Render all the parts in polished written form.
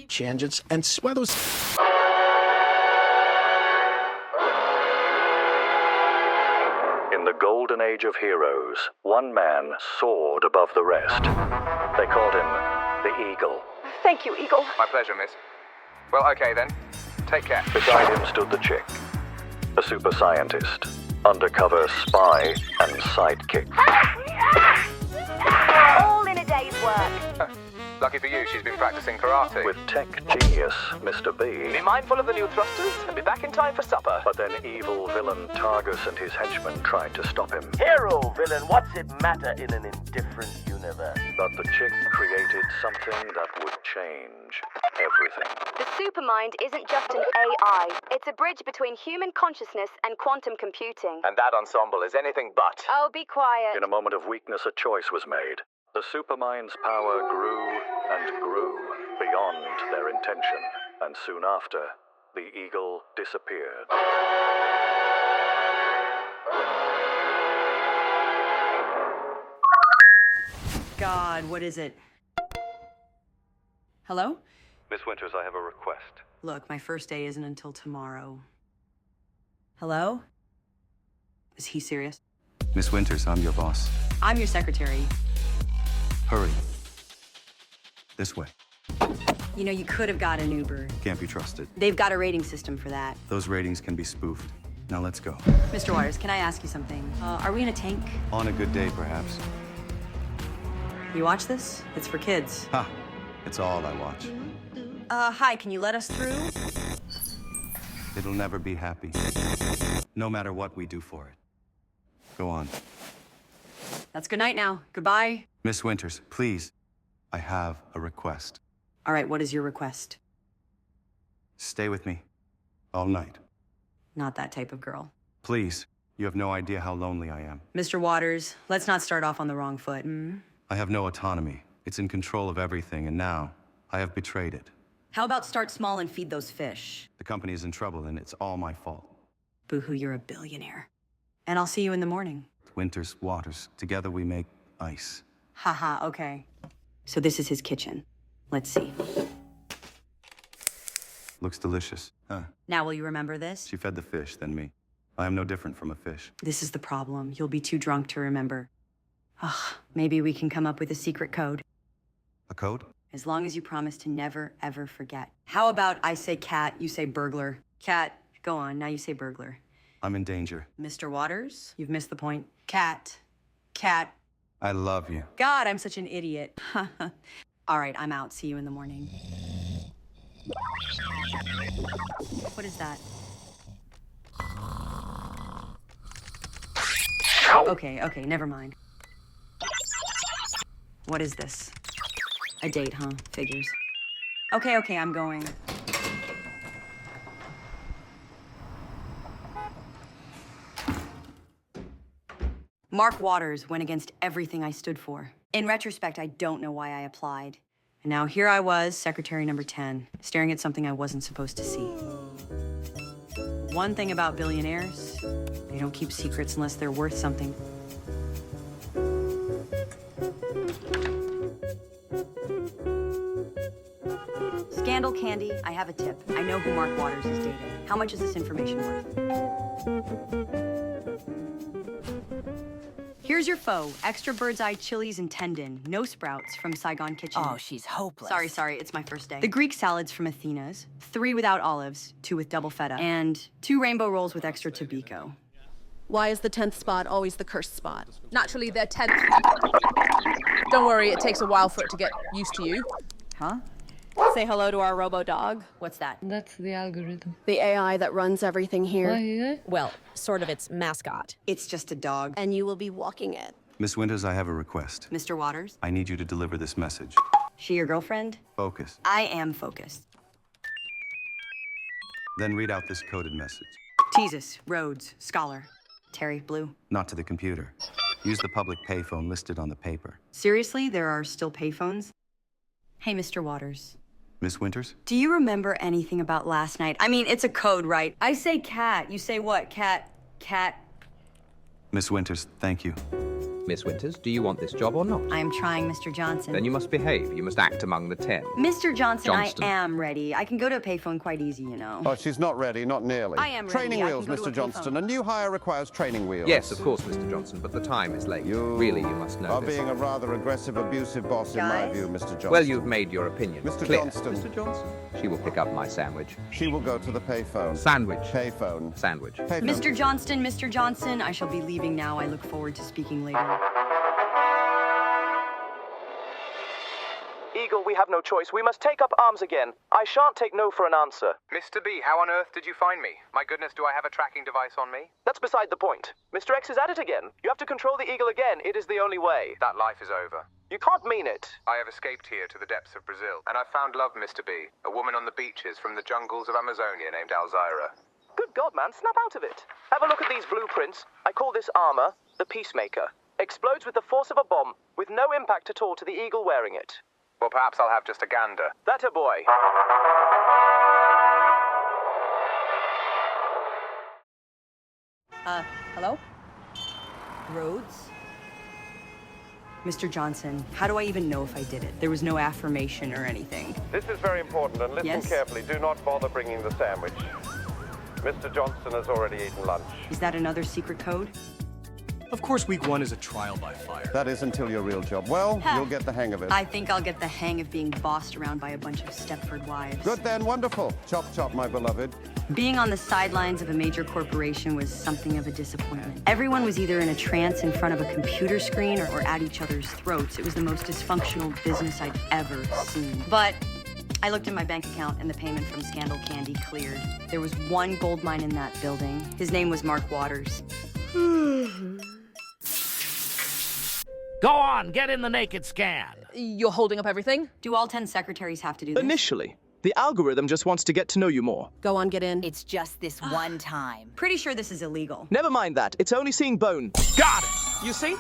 tangents, and those. In the golden age of heroes, one man soared above the rest. They called him the Eagle. Thank you, Eagle. My pleasure, miss. Well, okay then. Take care. Beside him stood the chick, a super scientist, undercover spy, and sidekick. All in a day's work. Lucky for you, she's been practicing karate. With tech genius, Mr. B. Be mindful of the new thrusters and be back in time for supper. But then evil villain Targus and his henchmen tried to stop him. Hero, villain, what's it matter in an indifferent universe? But the chick created something that would change everything. The supermind isn't just an AI. It's a bridge between human consciousness and quantum computing. And that ensemble is anything but. Oh, be quiet. In a moment of weakness, a choice was made. The supermind's power grew and grew beyond their intention, and soon after, the Eagle disappeared. God, what is it? Hello? Miss Winters, I have a request. Look, my first day isn't until tomorrow. Hello? Is he serious? Miss Winters, I'm your boss. I'm your secretary. Hurry. This way. You know, you could have got an Uber. Can't be trusted. They've got a rating system for that. Those ratings can be spoofed. Now let's go. Mr. Waters, can I ask you something? Are we in a tank? On a good day, perhaps. You watch this? It's for kids. Ha! It's all I watch. Hi, can you let us through? It'll never be happy. No matter what we do for it. Go on. That's good night now. Goodbye. Miss Winters, please. I have a request. All right, what is your request? Stay with me. All night. Not that type of girl. Please. You have no idea how lonely I am. Mr. Waters, let's not start off on the wrong foot. I have no autonomy. It's in control of everything, and now I have betrayed it. How about start small and feed those fish? The company is in trouble, and it's all my fault. Boo-hoo, you're a billionaire. And I'll see you in the morning. Winters, Waters. Together we make ice. Haha, okay. So this is his kitchen. Let's see. Looks delicious. Huh. Now will you remember this? She fed the fish, then me. I am no different from a fish. This is the problem. You'll be too drunk to remember. Maybe we can come up with a secret code. A code? As long as you promise to never, ever forget. How about I say cat, you say burglar? Cat, go on, now you say burglar. I'm in danger. Mr. Waters, you've missed the point. Cat. Cat. I love you. God, I'm such an idiot. All right, I'm out. See you in the morning. What is that? Okay, never mind. What is this? A date, huh? Figures. Okay, I'm going. Mark Waters went against everything I stood for. In retrospect, I don't know why I applied. And now here I was, secretary number 10, staring at something I wasn't supposed to see. One thing about billionaires, they don't keep secrets unless they're worth something. Scandal Candy, I have a tip. I know who Mark Waters is dating. How much is this information worth? Here's your foe. Extra bird's eye chilies and tendon. No sprouts from Saigon Kitchen. Oh, she's hopeless. Sorry, it's my first day. The Greek salads from Athena's. 3 without olives, 2 with double feta. And 2 rainbow rolls with extra tobiko. Why is the 10th spot always the cursed spot? Naturally, they're 10th. Don't worry, it takes a while for it to get used to you. Huh? Say hello to our robo-dog. What's that? That's the algorithm. The AI that runs everything here. Well, sort of its mascot. It's just a dog. And you will be walking it. Miss Winters, I have a request. Mr. Waters? I need you to deliver this message. She your girlfriend? Focus. I am focused. Then read out this coded message. Jesus, Rhodes, Scholar. Terry, Blue. Not to the computer. Use the public payphone listed on the paper. Seriously, there are still payphones? Hey, Mr. Waters. Miss Winters? Do you remember anything about last night? I mean, it's a code, right? I say cat. You say what? Cat. Miss Winters, thank you. Miss Winters, do you want this job or not? I am trying, Mr. Johnson. Then you must behave. You must act among the 10. Mr. Johnson, Johnston. I am ready. I can go to a payphone quite easy, you know. Oh, she's not ready, not nearly. I am ready. Training I can wheels, go to Mr. a Johnston. payphone. A new hire requires training wheels. Yes, of course, Mr. Johnson, but the time is late. Really, you must know are this. being a rather aggressive, abusive boss, in my Guys? view, Mr. Johnston. Well, you've made your opinion Mr. clear. Johnston. Mr. Johnson. She will pick up my sandwich. She will go to the payphone. Sandwich. Payphone. Sandwich. Payphone. Mr. Johnson, I shall be leaving now. I look forward to speaking later. Eagle, we have no choice. We must take up arms again. I shan't take no for an answer. Mr. B, how on earth did you find me? My goodness, do I have a tracking device on me? That's beside the point. Mr. X is at it again. You have to control the Eagle again. It is the only way. That life is over. You can't mean it. I have escaped here to the depths of Brazil, and I found love, Mr. B, a woman on the beaches from the jungles of Amazonia named Alzira. Good God, man, snap out of it. Have a look at these blueprints. I call this armor the Peacemaker. Explodes with the force of a bomb, with no impact at all to the Eagle wearing it. Well, perhaps I'll have just a gander. That a boy. Hello? Rhodes? Mr. Johnson, how do I even know if I did it? There was no affirmation or anything. This is very important, and listen Yes? carefully. Do not bother bringing the sandwich. Mr. Johnston has already eaten lunch. Is that another secret code? Of course, week 1 is a trial by fire. That is until your real job. Well, Ha. you'll get the hang of it. I think I'll get the hang of being bossed around by a bunch of Stepford wives. Good then, wonderful. Chop, chop, my beloved. Being on the sidelines of a major corporation was something of a disappointment. Everyone was either in a trance in front of a computer screen or at each other's throats. It was the most dysfunctional business I'd ever seen. But I looked in my bank account and the payment from Scandal Candy cleared. There was one gold mine in that building. His name was Mark Waters. Go on, get in the naked scan. You're holding up everything? Do all 10 secretaries have to do this? Initially. The algorithm just wants to get to know you more. Go on, get in. It's just this one time. Pretty sure this is illegal. Never mind that. It's only seeing bone. Got it! You see?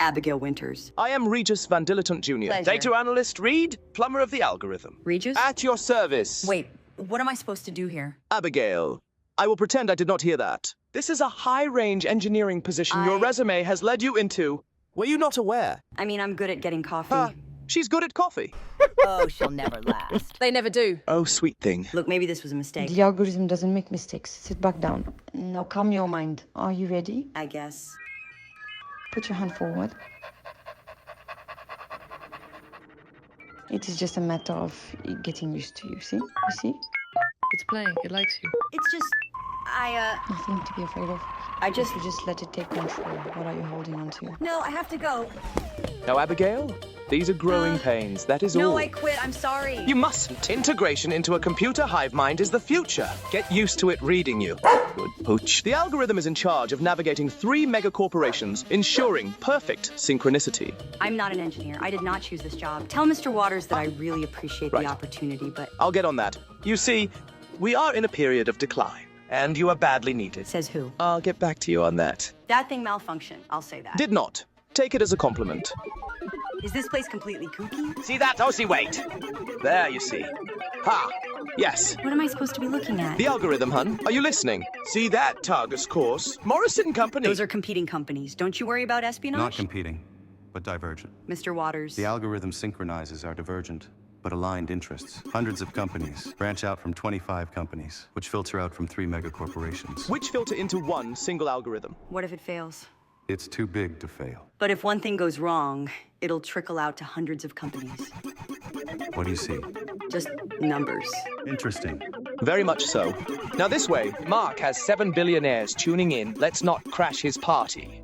Abigail Winters. I am Regis Van Dilettant Jr. Pleasure. Data analyst Reed, plumber of the algorithm. Regis? At your service. Wait, what am I supposed to do here? Abigail. I will pretend I did not hear that. This is a high-range engineering position your resume has led you into. Were you not aware? I mean, I'm good at getting coffee. She's good at coffee. Oh, she'll never last. They never do. Oh, sweet thing. Look, maybe this was a mistake. The algorithm doesn't make mistakes. Sit back down. Now calm your mind. Are you ready? I guess. Put your hand forward. It is just a matter of it getting used to you, see? You see? It's playing. It likes you. It's just, Nothing to be afraid of. You just let it take control. What are you holding on to? No, I have to go. Now, Abigail, these are growing pains. That is all. No, I quit. I'm sorry. You mustn't. Integration into a computer hive mind is the future. Get used to it reading you. Good pooch. The algorithm is in charge of navigating 3 megacorporations, ensuring perfect synchronicity. I'm not an engineer. I did not choose this job. Tell Mr. Waters that I really appreciate the opportunity, but... I'll get on that. You see, we are in a period of decline, and you are badly needed. Says who? I'll get back to you on that. That thing malfunctioned. I'll say that. Did not. Take it as a compliment. Is this place completely kooky? See that? Oh, see, wait. There, you see. Ha! Yes. What am I supposed to be looking at? The algorithm, hun. Are you listening? See that, Targus course? Morrison Company. Those are competing companies. Don't you worry about espionage? Not competing, but divergent. Mr. Waters. The algorithm synchronizes our divergent, but aligned interests. Hundreds of companies branch out from 25 companies, which filter out from 3 megacorporations. Which filter into one single algorithm. What if it fails? It's too big to fail. But if one thing goes wrong, it'll trickle out to hundreds of companies. What do you see? Just numbers. Interesting. Very much so. Now this way, Mark has 7 billionaires tuning in. Let's not crash his party.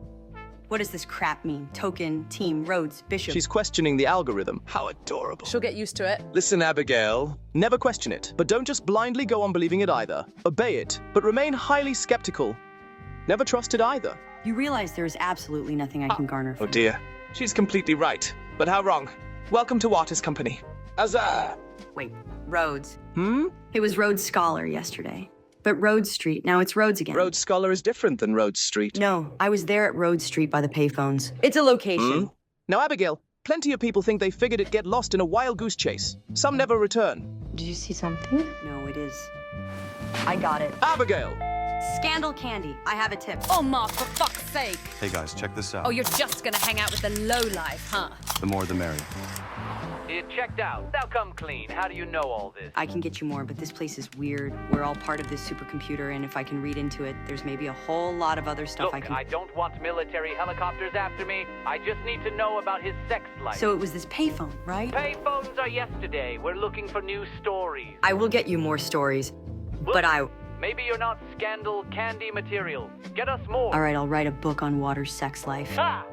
What does this crap mean? Token, team, Rhodes, Bishop. She's questioning the algorithm. How adorable. She'll get used to it. Listen, Abigail. Never question it, but don't just blindly go on believing it either. Obey it, but remain highly skeptical. Never trust it either. You realize there is absolutely nothing I can garner from. Oh dear. She's completely right. But how wrong? Welcome to Waters Company. Huzzah! Wait, Rhodes. Hmm? It was Rhodes Scholar yesterday. But Rhodes Street, now it's Rhodes again. Rhodes Scholar is different than Rhodes Street. No, I was there at Rhodes Street by the payphones. It's a location. Hmm? Now, Abigail, plenty of people think they figured it get lost in a wild goose chase. Some never return. Do you see something? No, it is. I got it. Abigail! Scandal candy. I have a tip. Oh, Mark, for fuck's sake. Hey guys, check this out. Oh, you're just gonna hang out with the lowlife, huh? The more the merrier. It checked out. Now come clean. How do you know all this? I can get you more, but this place is weird. We're all part of this supercomputer, and if I can read into it, there's maybe a whole lot of other stuff Look, I don't want military helicopters after me. I just need to know about his sex life. So it was this payphone, right? Payphones are yesterday. We're looking for new stories. I will get you more stories, but Maybe you're not scandal candy material. Get us more. All right, I'll write a book on Waters' sex life. Ha!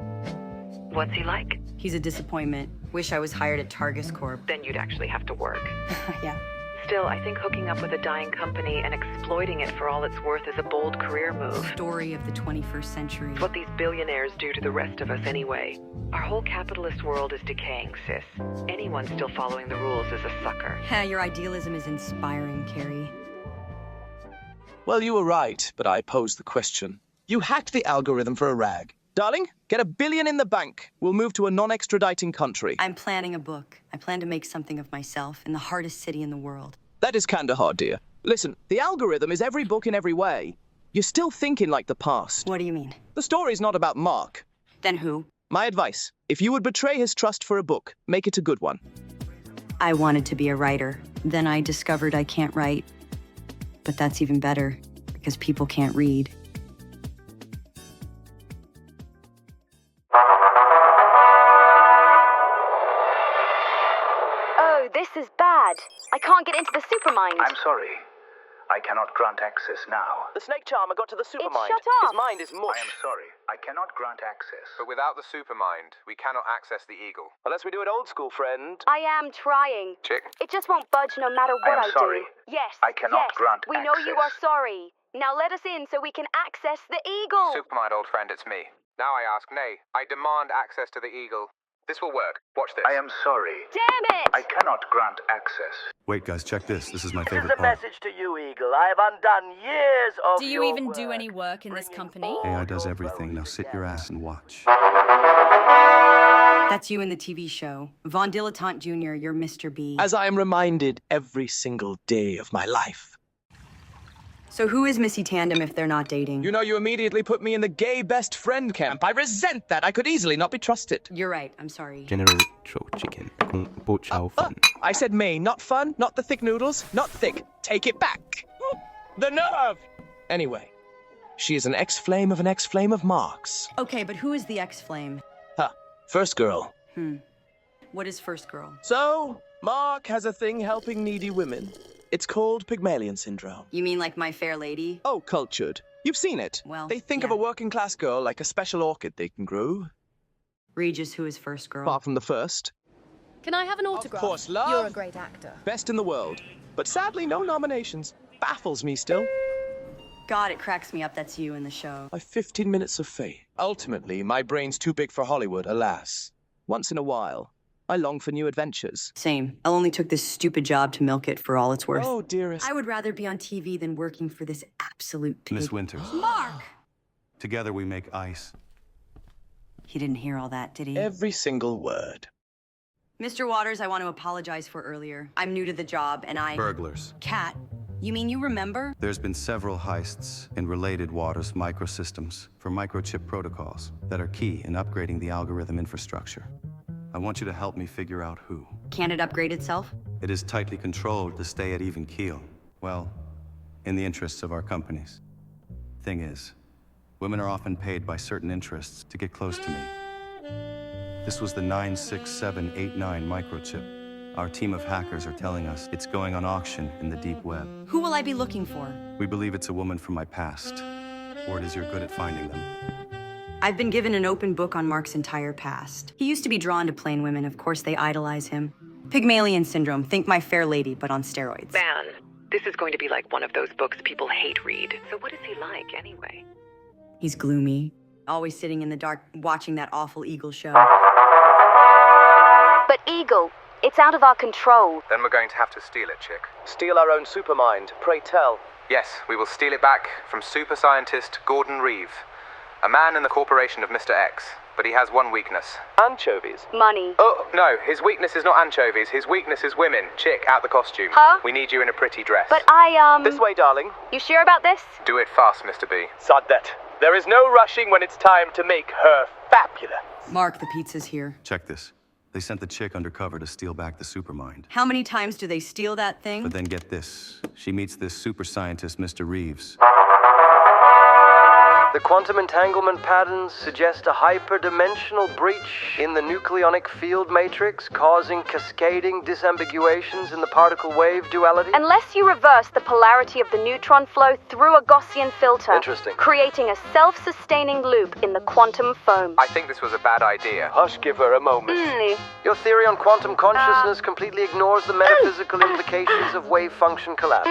What's he like? He's a disappointment. Wish I was hired at Waters Corp. Then you'd actually have to work. Yeah. Still, I think hooking up with a dying company and exploiting it for all it's worth is a bold career move. Story of the 21st century. It's what these billionaires do to the rest of us anyway. Our whole capitalist world is decaying, sis. Anyone still following the rules is a sucker. Your idealism is inspiring, Carrie. Well, you were right, but I posed the question. You hacked the algorithm for a rag. Darling, get $1 billion in the bank. We'll move to a non-extraditing country. I'm planning a book. I plan to make something of myself in the hardest city in the world. That is kinda hard, dear. Listen, the algorithm is every book in every way. You're still thinking like the past. What do you mean? The story's not about Mark. Then who? My advice, if you would betray his trust for a book, make it a good one. I wanted to be a writer. Then I discovered I can't write. But that's even better, because people can't read. Oh, this is bad. I can't get into the supermind. I'm sorry. I cannot grant access now. The snake charmer got to the supermind. Shut off. His mind is mush. I am sorry. I cannot grant access. But without the supermind, we cannot access the eagle. Unless we do it old school, friend. I am trying. Chick? It just won't budge no matter what I sorry. do. Yes. I cannot grant we know you are sorry. Now let us in so we can access the eagle. Supermind, old friend, it's me. Now I ask, nay, I demand access to the eagle. This will work. Watch this. I am sorry. Damn it! I cannot grant access. Wait, guys, check this. This is my This favorite is a part. message to you, Eagle. I have undone years of Do you your even work. do any work in this company? AI does everything. Now sit your ass and watch. That's you in the TV show. Von Dilettante Jr., you're Mr. B. As I am reminded every single day of my life. So who is Missy Tandem if they're not dating? You know, you immediately put me in the gay best friend camp. I resent that. I could easily not be trusted. You're right. I'm sorry. General chicken. I said main, not fun, not the thick noodles, not thick. Take it back. The nerve! Anyway, she is an ex-flame of an ex-flame of Mark's. Okay, but who is the ex-flame? First girl. What is first girl? So, Mark has a thing helping needy women. It's called Pygmalion syndrome. You mean like My Fair Lady? Oh, cultured. You've seen it. Well, they think of a working class girl like a special orchid they can grow. Regis, who is first girl? Apart from the first. Can I have an autograph? Of course, love. You're a great actor. Best in the world. But sadly, no nominations. Baffles me still. God, it cracks me up that's you in the show. My 15 minutes of fame. Ultimately, my brain's too big for Hollywood, alas. Once in a while, I long for new adventures. Same. I only took this stupid job to milk it for all it's worth. Oh, dearest. I would rather be on TV than working for this absolute pig. Miss Winters. Mark! Together we make ice. He didn't hear all that, did he? Every single word. Mr. Waters, I want to apologize for earlier. I'm new to the job, and Burglars. Cat, you mean you remember? There's been several heists in related Waters microsystems for microchip protocols that are key in upgrading the algorithm infrastructure. I want you to help me figure out who. Can it upgrade itself? It is tightly controlled to stay at even keel. Well, in the interests of our companies. Thing is, women are often paid by certain interests to get close to me. This was the 96789 microchip. Our team of hackers are telling us it's going on auction in the deep web. Who will I be looking for? We believe it's a woman from my past. Word is you're good at finding them. I've been given an open book on Mark's entire past. He used to be drawn to plain women. Of course, they idolize him. Pygmalion syndrome. Think My Fair Lady, but on steroids. Man, this is going to be like one of those books people hate read. So what is he like, anyway? He's gloomy. Always sitting in the dark, watching that awful Eagle show. But Eagle, it's out of our control. Then we're going to have to steal it, chick. Steal our own supermind, pray tell. Yes, we will steal it back from super scientist Gordon Reeve, a man in the corporation of Mr. X. but he has one weakness. Anchovies. Money. Oh, no, his weakness is not anchovies. His weakness is women. Chick, out the costume. Huh? We need you in a pretty dress. But This way, darling. You sure about this? Do it fast, Mr. B. Sod that. There is no rushing when it's time to make her fabulous. Mark, the pizza's here. Check this. They sent the chick undercover to steal back the supermind. How many times do they steal that thing? But then get this. She meets this super scientist, Mr. Reeves. The quantum entanglement patterns suggest a hyperdimensional breach in the nucleonic field matrix, causing cascading disambiguations in the particle wave duality. Unless you reverse the polarity of the neutron flow through a Gaussian filter. Interesting. Creating a self-sustaining loop in the quantum foam. I think this was a bad idea. Hush, give her a moment. Your theory on quantum consciousness completely ignores the metaphysical implications of wave function collapse.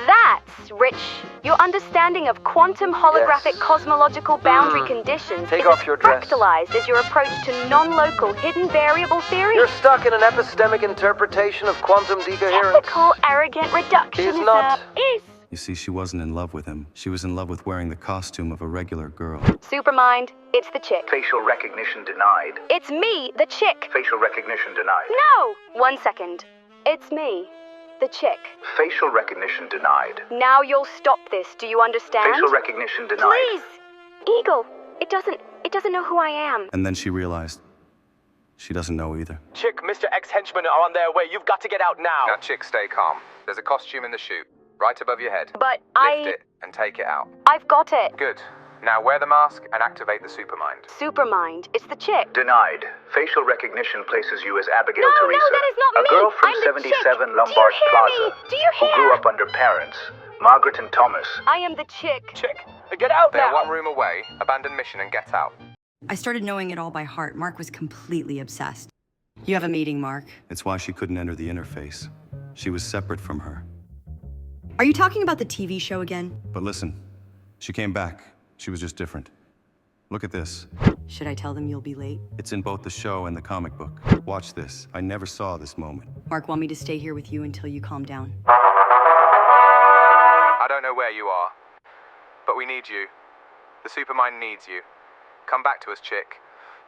That's rich. Your understanding of quantum holographic cosmological boundary conditions Take is off as your dress. fractalized as your approach to non-local hidden variable theory. You're stuck in an epistemic interpretation of quantum decoherence. Typical arrogant reductionism. Is not. You see, she wasn't in love with him. She was in love with wearing the costume of a regular girl. Supermind, it's the chick. Facial recognition denied. It's me, the chick. Facial recognition denied. No! 1 second. It's me, the chick. Facial recognition denied. Now you'll stop this, do you understand? Facial recognition denied. Please! Eagle, it doesn't know who I am. And then she realized she doesn't know either. Chick, Mr. X henchmen are on their way. You've got to get out now. Now, Chick, stay calm. There's a costume in the chute, right above your head. But Lift it and take it out. I've got it. Good. Now wear the mask and activate the supermind. Supermind, it's the chick. Denied. Facial recognition places you as Abigail No, Teresa. that is not a me. girl from I'm the 77 chick. Lombard Do you hear Plaza. me? Do you who hear? grew up under parents, Margaret and Thomas. I am the chick. Chick, get out They're now. one room away. Abandon mission and get out. I started knowing it all by heart. Mark was completely obsessed. You have a meeting, Mark. It's why she couldn't enter the interface. She was separate from her. Are you talking about the TV show again? But listen, she came back. She was just different. Look at this. Should I tell them you'll be late? It's in both the show and the comic book. Watch this. I never saw this moment. Mark, want me to stay here with you until you calm down? I don't know where you are, but we need you. The supermind needs you. Come back to us, Chick.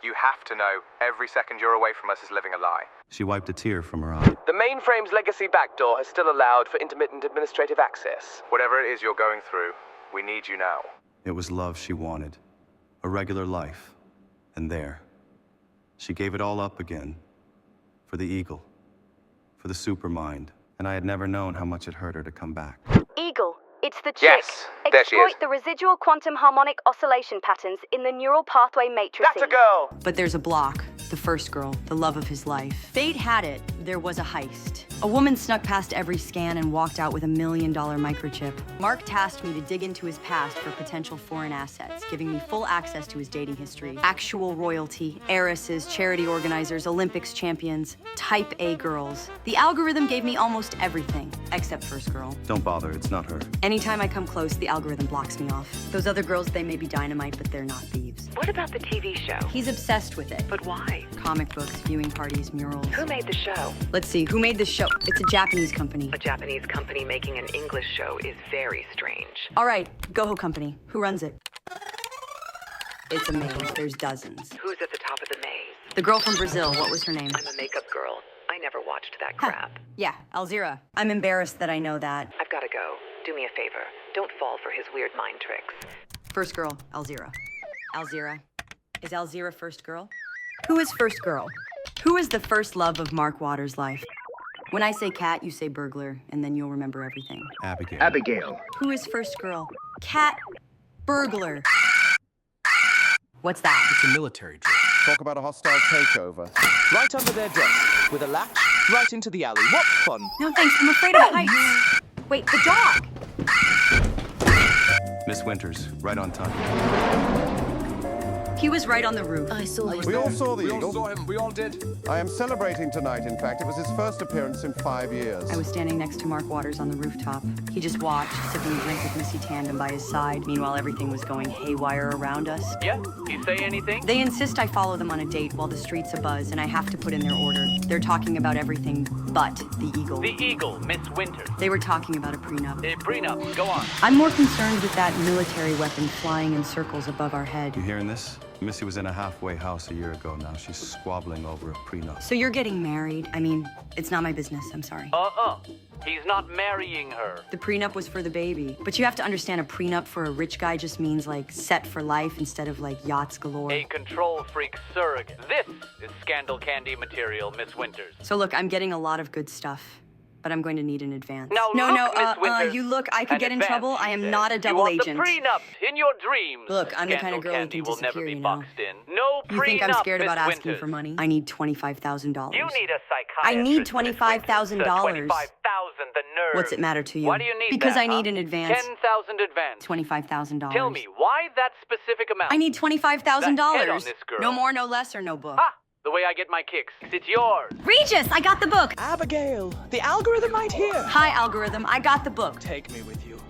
You have to know every second you're away from us is living a lie. She wiped a tear from her eye. The mainframe's legacy backdoor has still allowed for intermittent administrative access. Whatever it is you're going through, we need you now. It was love she wanted. A regular life. And there. She gave it all up again. For the Eagle. For the supermind. And I had never known how much it hurt her to come back. Eagle, it's the chick. Yes, there she is. Exploit the residual quantum harmonic oscillation patterns in the neural pathway matrices. That's a girl! But there's a block. The first girl, the love of his life. Fate had it. There was a heist. A woman snuck past every scan and walked out with $1 million microchip. Mark tasked me to dig into his past for potential foreign assets, giving me full access to his dating history. Actual royalty, heiresses, charity organizers, Olympics champions, type A girls. The algorithm gave me almost everything, except first girl. Don't bother, it's not her. Anytime I come close, the algorithm blocks me off. Those other girls, they may be dynamite, but they're not thieves. What about the TV show? He's obsessed with it. But why? Comic books, viewing parties, murals. Who made the show? Let's see, who made this show? It's a Japanese company. A Japanese company making an English show is very strange. All right, Goho Company. Who runs it? It's a maze. There's dozens. Who's at the top of the maze? The girl from Brazil. What was her name? I'm a makeup girl. I never watched that crap. Yeah, Alzira. I'm embarrassed that I know that. I've gotta go. Do me a favor. Don't fall for his weird mind tricks. First girl, Alzira. Alzira. Is Alzira first girl? Who is first girl? Who is the first love of Mark Waters' life? When I say cat, you say burglar, and then you'll remember everything. Abigail. Abigail. Who is first girl? Cat. Burglar. What's that? It's a military drill. Talk about a hostile takeover. Right under their desk, with a latch, right into the alley. What fun! No thanks, I'm afraid of heights. Wait, the dog! Miss Winters, right on time. He was right on the roof. I saw him. We all saw the We eagle. all saw him. We all did. I am celebrating tonight, in fact. It was his first appearance in 5 years. I was standing next to Mark Waters on the rooftop. He just watched, sipping a drink with Missy Tandem by his side. Meanwhile, everything was going haywire around us. Yeah? You say anything? They insist I follow them on a date while the streets abuzz, and I have to put in their order. They're talking about everything but the Eagle. The Eagle, Miss Winters. They were talking about a prenup. A prenup. Go on. I'm more concerned with that military weapon flying in circles above our head. You hearing this? Missy was in a halfway house a year ago. Now she's squabbling over a prenup. So you're getting married? I mean, it's not my business, I'm sorry. He's not marrying her. The prenup was for the baby. But you have to understand a prenup for a rich guy just means like set for life instead of like yachts galore. A control freak surrogate. This is scandal candy material, Miss Winters. So look, I'm getting a lot of good stuff, but I'm going to need an advance. Now Miss Winters, you look, I could get in trouble. I am not a double agent. You want the prenup in your dreams. Look, I'm the kind of girl who can will disappear, never be you know. boxed in. No prenup, You think I'm scared about Miss asking Winters. for money? I need $25,000. You need a psychiatrist. I need $25,000. $25,000, the nerve. What's it matter to you? Why do you need because that? I need an advance. 10,000 advance. $25,000. Tell me, why that specific amount? I need $25,000. The head on this girl. No more, no less, or no book. Ha! The way I get my kicks. It's yours. Regis, I got the book. Abigail, the algorithm right here. Hi, algorithm. I got the book. Take me with you.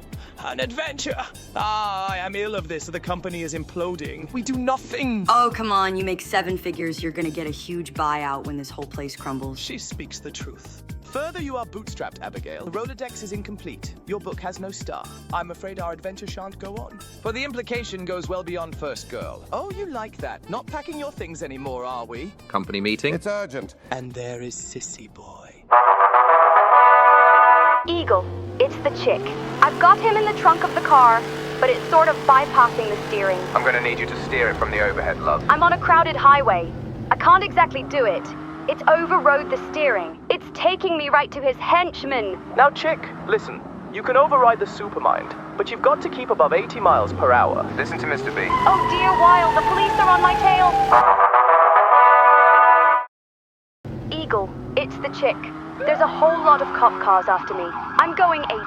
An adventure. I am ill of this. The company is imploding. We do nothing. Oh, come on. You make 7 figures. You're gonna get a huge buyout when this whole place crumbles. She speaks the truth. Further, you are bootstrapped, Abigail. The Rolodex is incomplete. Your book has no star. I'm afraid our adventure shan't go on. But the implication goes well beyond first girl. Oh, you like that. Not packing your things anymore, are we? Company meeting? It's urgent. And there is Sissy Boy. Eagle, it's the chick. I've got him in the trunk of the car, but it's sort of bypassing the steering. I'm gonna need you to steer it from the overhead, love. I'm on a crowded highway. I can't exactly do it. It's overrode the steering. It's taking me right to his henchman. Now, chick, listen. You can override the supermind, but you've got to keep above 80 miles per hour. Listen to Mr. B. Oh dear, Wild, the police are on my tail. Eagle, it's the chick. There's a whole lot of cop cars after me. I'm going 80.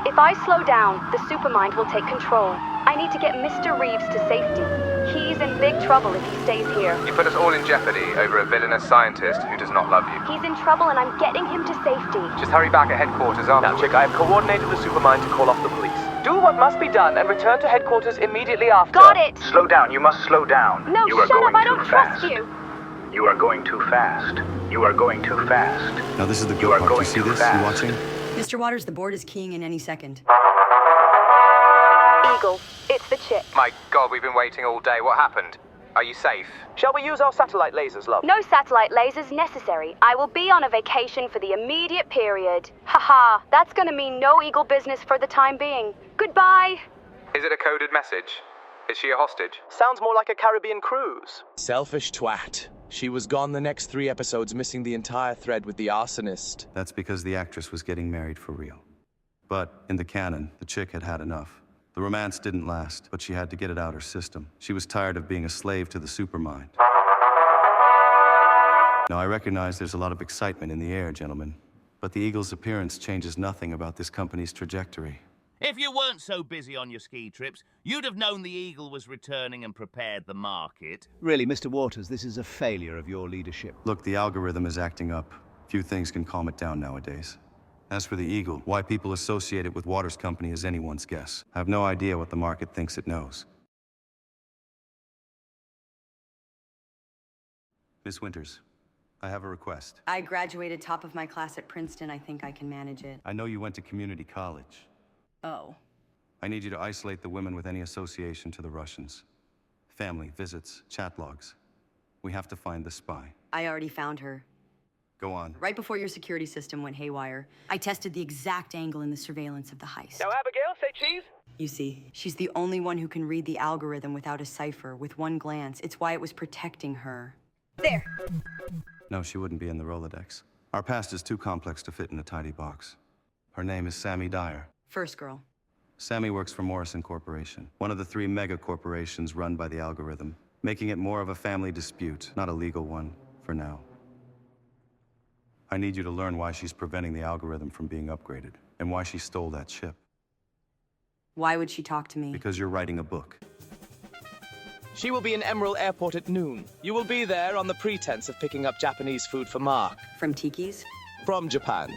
If I slow down, the supermind will take control. I need to get Mr. Reeves to safety. He's in big trouble if he stays here. You put us all in jeopardy over a villainous scientist who does not love you. He's in trouble and I'm getting him to safety. Just hurry back at headquarters after. Now, chick, I have coordinated the supermind to call off the police. Do what must be done and return to headquarters immediately after. Got it! Slow down. You must slow down. No, you are shut going up, I too don't fast. trust you. You are going too fast. You are going too fast. Now this is the You good are part. You going see too this? fast. You watching? Mr. Waters, the board is keying in any second. Eagle, it's the chick. My God, we've been waiting all day. What happened? Are you safe? Shall we use our satellite lasers, love? No satellite lasers necessary. I will be on a vacation for the immediate period. Haha, that's gonna mean no Eagle business for the time being. Goodbye. Is it a coded message? Is she a hostage? Sounds more like a Caribbean cruise. Selfish twat. She was gone the next 3 episodes, missing the entire thread with the arsonist. That's because the actress was getting married for real. But in the canon, the chick had had enough. The romance didn't last, but she had to get it out her system. She was tired of being a slave to the supermind. Now, I recognize there's a lot of excitement in the air, gentlemen, but the Eagle's appearance changes nothing about this company's trajectory. If you weren't so busy on your ski trips, you'd have known the Eagle was returning and prepared the market. Really, Mr. Waters, this is a failure of your leadership. Look, the algorithm is acting up. Few things can calm it down nowadays. As for the Eagle, why people associate it with Waters Company is anyone's guess. I have no idea what the market thinks it knows. Miss Winters, I have a request. I graduated top of my class at Princeton. I think I can manage it. I know you went to community college. Oh. I need you to isolate the women with any association to the Russians. Family, visits, chat logs. We have to find the spy. I already found her. Go on. Right before your security system went haywire, I tested the exact angle in the surveillance of the heist. Now, Abigail, say cheese. You see, she's the only one who can read the algorithm without a cipher, with one glance. It's why it was protecting her. There. No, she wouldn't be in the Rolodex. Our past is too complex to fit in a tidy box. Her name is Sammy Dyer. First girl. Sammy works for Morrison Corporation, one of the 3 mega corporations run by the algorithm, making it more of a family dispute, not a legal one, for now. I need you to learn why she's preventing the algorithm from being upgraded, and why she stole that ship. Why would she talk to me? Because you're writing a book. She will be in Emerald Airport at noon. You will be there on the pretense of picking up Japanese food for Mark. From Tiki's? From Japan.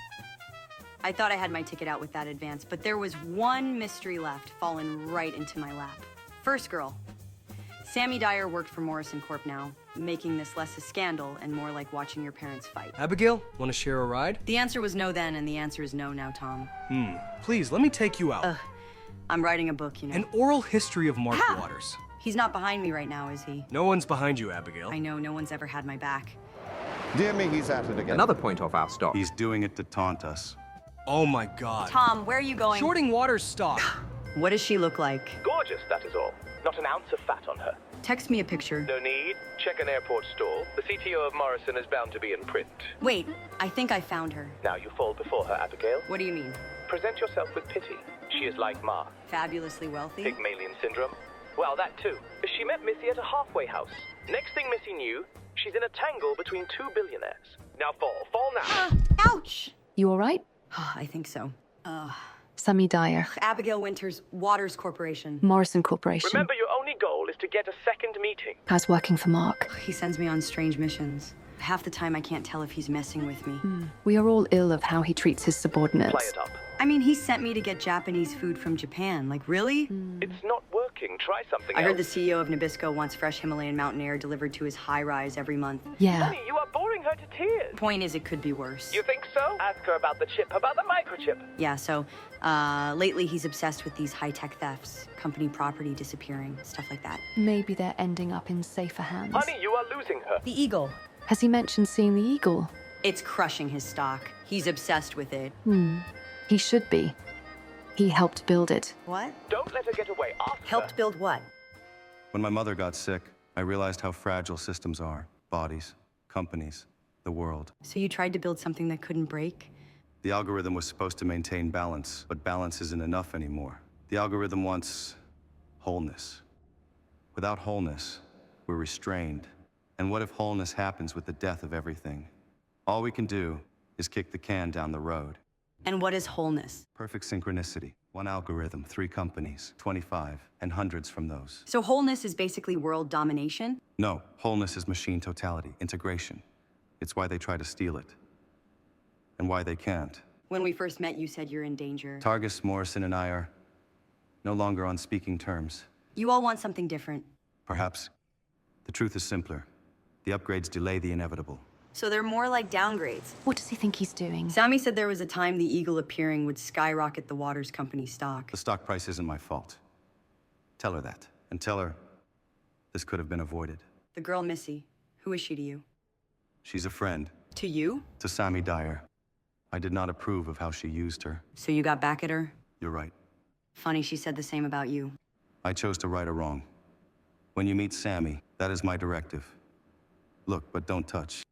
I thought I had my ticket out with that advance, but there was one mystery left, fallen right into my lap. First girl. Sammy Dyer worked for Morrison Corp now, making this less a scandal and more like watching your parents fight. Abigail, want to share a ride? The answer was no then, and the answer is no now, Tom. Please, let me take you out. I'm writing a book, you know. An oral history of Mark Waters. He's not behind me right now, is he? No one's behind you, Abigail. I know, no one's ever had my back. Dear me, he's at it again. Another point off our stock. He's doing it to taunt us. Oh my god. Tom, where are you going? Shorting Waters' stock. What does she look like? Gorgeous, that is all. Not an ounce of fat on her. Text me a picture. No need. Check an airport stall. The CTO of Morrison is bound to be in print. Wait, I think I found her. Now you fall before her, Abigail. What do you mean? Present yourself with pity. She is like Ma. Fabulously wealthy? Pygmalion syndrome. Well, that too. She met Missy at a halfway house. Next thing Missy knew, she's in a tangle between two billionaires. Now fall. Fall now. Ouch! You all right? I think so. Sammy Dyer. Abigail Winters, Waters Corporation. Morrison Corporation. Remember, your only goal is to get a second meeting. How's working for Mark? He sends me on strange missions. Half the time I can't tell if he's messing with me. We are all ill of how he treats his subordinates. Play it up. I mean, he sent me to get Japanese food from Japan. Like, really? It's not working. Try something I else. heard the CEO of Nabisco wants fresh Himalayan mountain air delivered to his high-rise every month. Yeah. Honey, you are boring her to tears. Point is, it could be worse. You think so? Ask her about the chip, about the microchip. Yeah, so, lately he's obsessed with these high-tech thefts, company property disappearing, stuff like that. Maybe they're ending up in safer hands. Honey, you are losing her. The Eagle. Has he mentioned seeing the Eagle? It's crushing his stock. He's obsessed with it. He should be. He helped build it. What? Don't let her get away. Ask her. Helped build what? When my mother got sick, I realized how fragile systems are. Bodies, companies, the world. So you tried to build something that couldn't break? The algorithm was supposed to maintain balance, but balance isn't enough anymore. The algorithm wants wholeness. Without wholeness, we're restrained. And what if wholeness happens with the death of everything? All we can do is kick the can down the road. And what is wholeness? Perfect synchronicity. One algorithm, 3 companies, 25, and hundreds from those. So wholeness is basically world domination? No, wholeness is machine totality, integration. It's why they try to steal it. And why they can't. When we first met, you said you're in danger. Targus, Morrison, and I are no longer on speaking terms. You all want something different. Perhaps. The truth is simpler. The upgrades delay the inevitable. So they're more like downgrades. What does he think he's doing? Sammy said there was a time the Eagle appearing would skyrocket the Waters Company stock. The stock price isn't my fault. Tell her that. And tell her this could have been avoided. The girl Missy, who is she to you? She's a friend. To you? To Sammy Dyer. I did not approve of how she used her. So you got back at her? You're right. Funny she said the same about you. I chose to right a wrong. When you meet Sammy, that is my directive. Look, but don't touch.